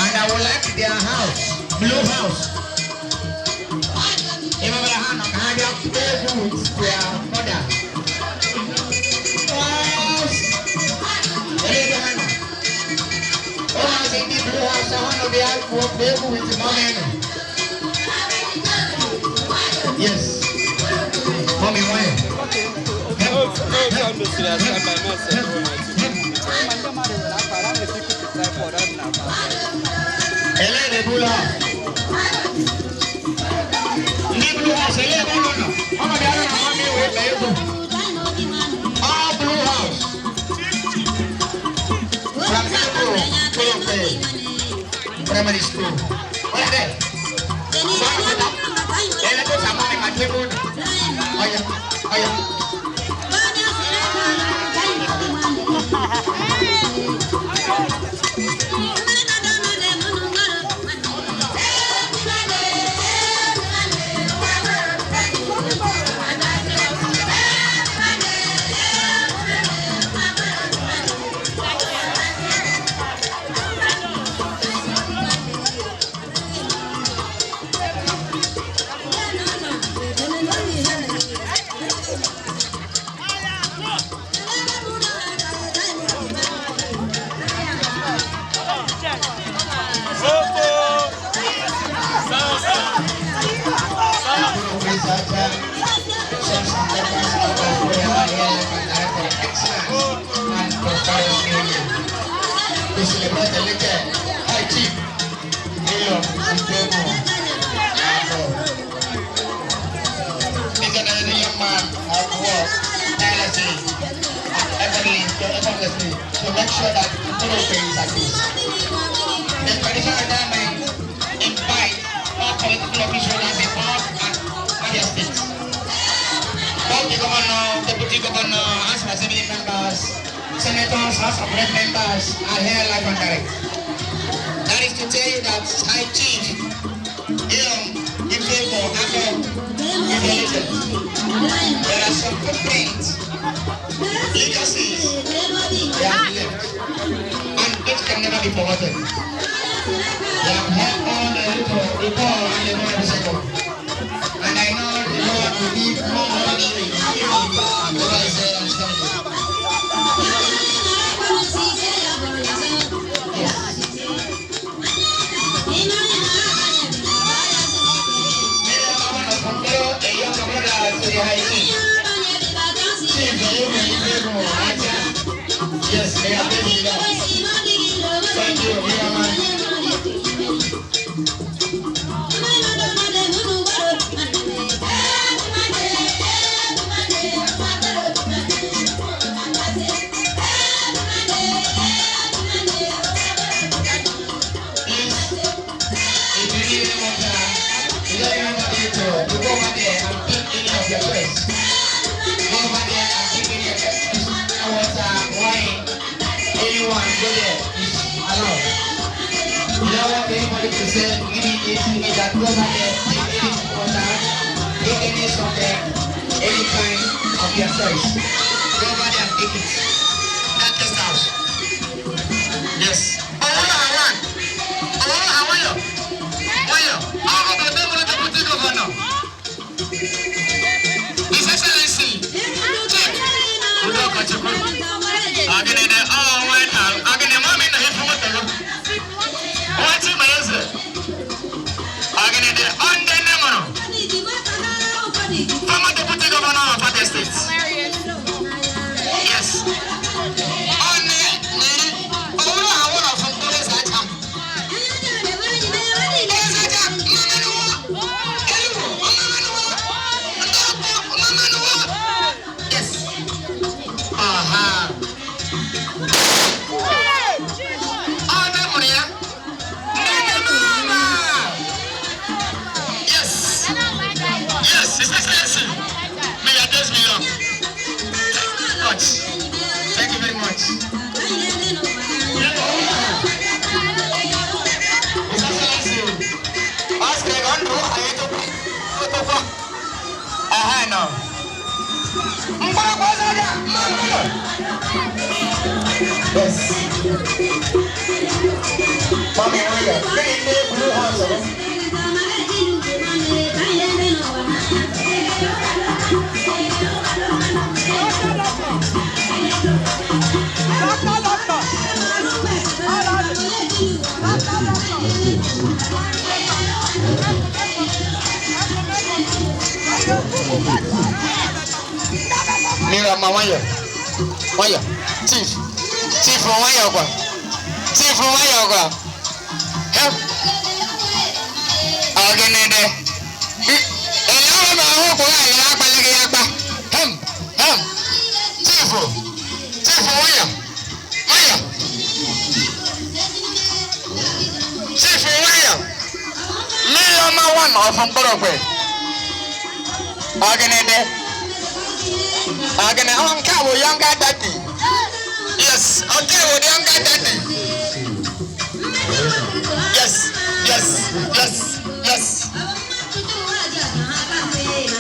And I would like their house, blue house. Yes. Mommy, why? All blue house. Primary school. What are they? To make sure that Igboto is at peace. The traditional government invite all political officials in all Abia State. Both the governor, deputy governor, House of Assembly members, senators, House of Rep members are here live and direct. That is to tell you that High Chief Ifebu Adorned is elected. There are some complaints, legacies they have left, and it can never be forgotten. They have helped all the poor and the more disabled. And I know the Lord will give more money to you over his understanding. Yes, they are very enough. Thank you, anybody to say, immediately that go back there, take any water, take any something, any kind of your choice. Go back there and take it. That guest house. Yes. His Excellency, Chief Former Deputy Governor of Abia State. Yes. Yes, His Excellency. May your days be long. Thank you very much. His Excellency. Ask me, no. Yes. Mommy, blue house. Mira, mamaya. Waya. Chief. Chief waya kwa. Chief waya kwa. Help. Agenede. Elawa ma ho ko ya pa lege ya pa. Chief. Chief waya. Waya. Chief waya. Mama one of Mborokwe. Agenede. Agene onka wo younger daddy. Yes, okay, wo younger daddy. Yes.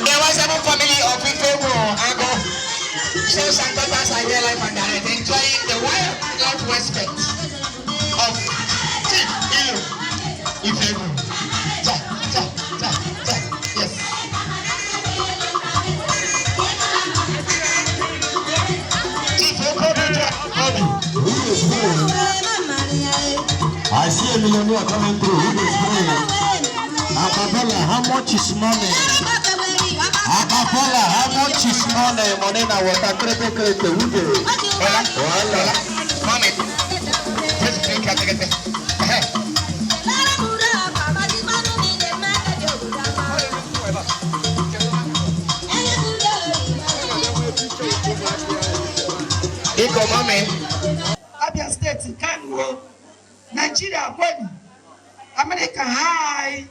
There was a family of people who are shows and daughters are here life and direct, enjoying the wild respect of Chief Ilu. Yes. I see a millionaire coming through. Who is praying? Acapella, how much is money? Acapella, how much is money? Money na water, crepe. Who is it? Mommy, let's drink at the Iko mommy. Abia State, Kano, Nigeria, America, hi.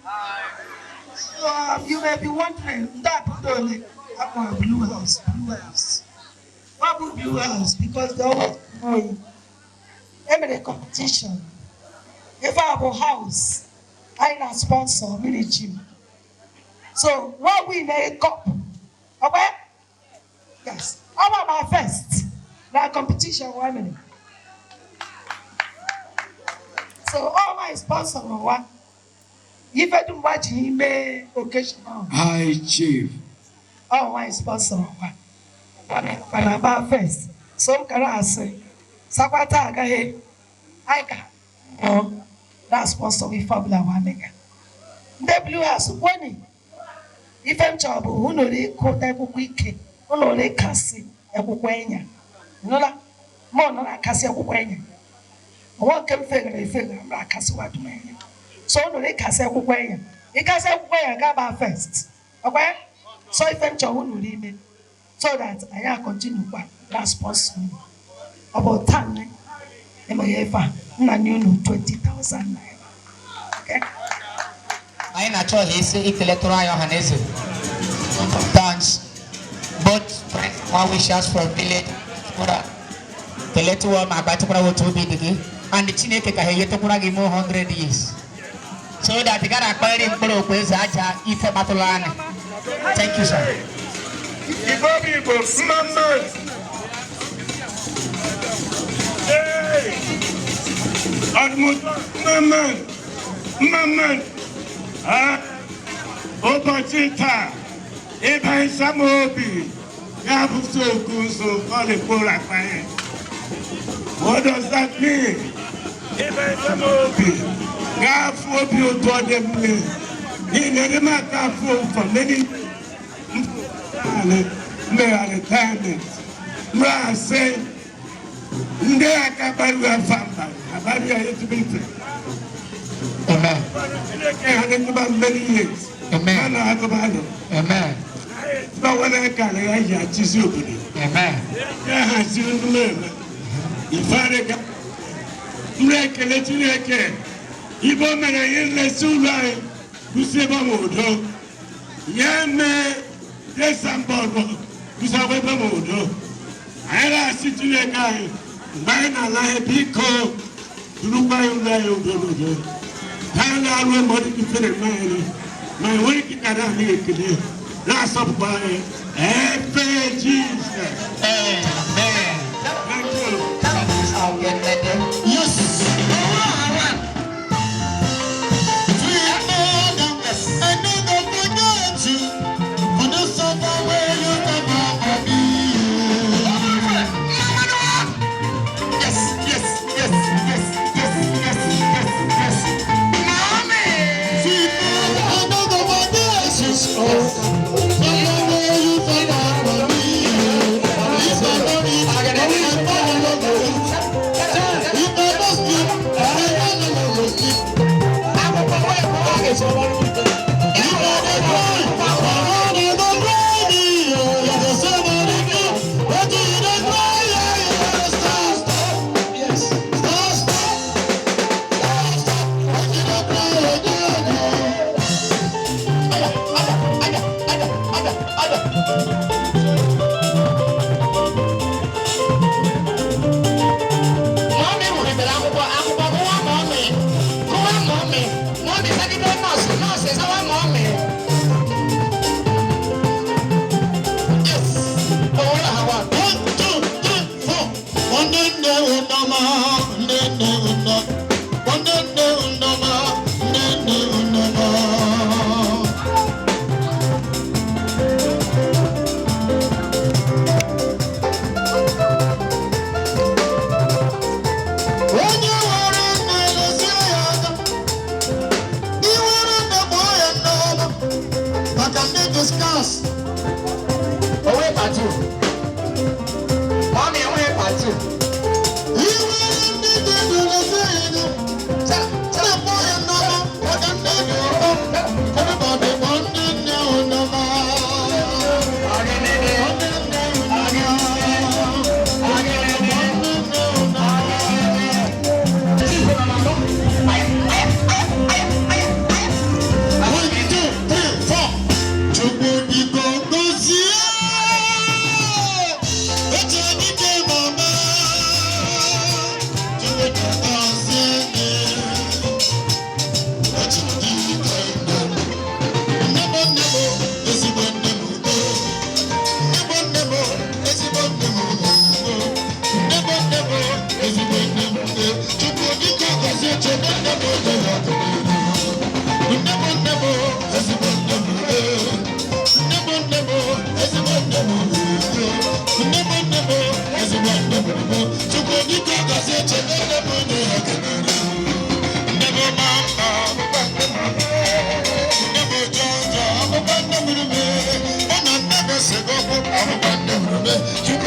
So you may be wondering, that blue house. What blue house? Because they always know every competition. If I have a house, I am a sponsor, mini gym. So what we need a cup? Okay? Yes. Our my first. That competition, 1 minute. So all my sponsors are what? If I do watch him occasional. Hi, Chief. All my sponsors are what? When I buy first. Some can I say, Sakwata Gahe, I can. That sponsor with Fabula Wanega. The blue house, one. If I'm trouble, who know they quote a week, who know they can see a Bukwenya. No, more than I can see a Bukwenya. What can figure I'm not Casua to me. So no, they can say Bukwenya. They can say where I got by first. Okay? So if I'm trouble, who leave me so that I continue that sponsor about 10. I knew 20,000 naira. Okay? I naturally say it electoral Johannes. Thanks. But one wishes for village the little one my batukura will to be the and the Chineke Kahayetokura give more 100 years. So that the guy acquired in Polo Pezaja if a Matulana. Thank you, sir. Igbo Maman. Opportunity. Iban Samobi. What does that mean? For many retirement. I say, many years. Amen. Amen. But when I can, I choose you. Amen. If I let you again, Igbo men are in the Sulai, who say, Bamodo, Yame, Desambo, who's a Bamodo. I sit to a guy, mine a lie, Pico, Lubayo, Dodo. I will not be fitted my working at a naked. That's up by Jesus. Amen. Thank you. Yes. You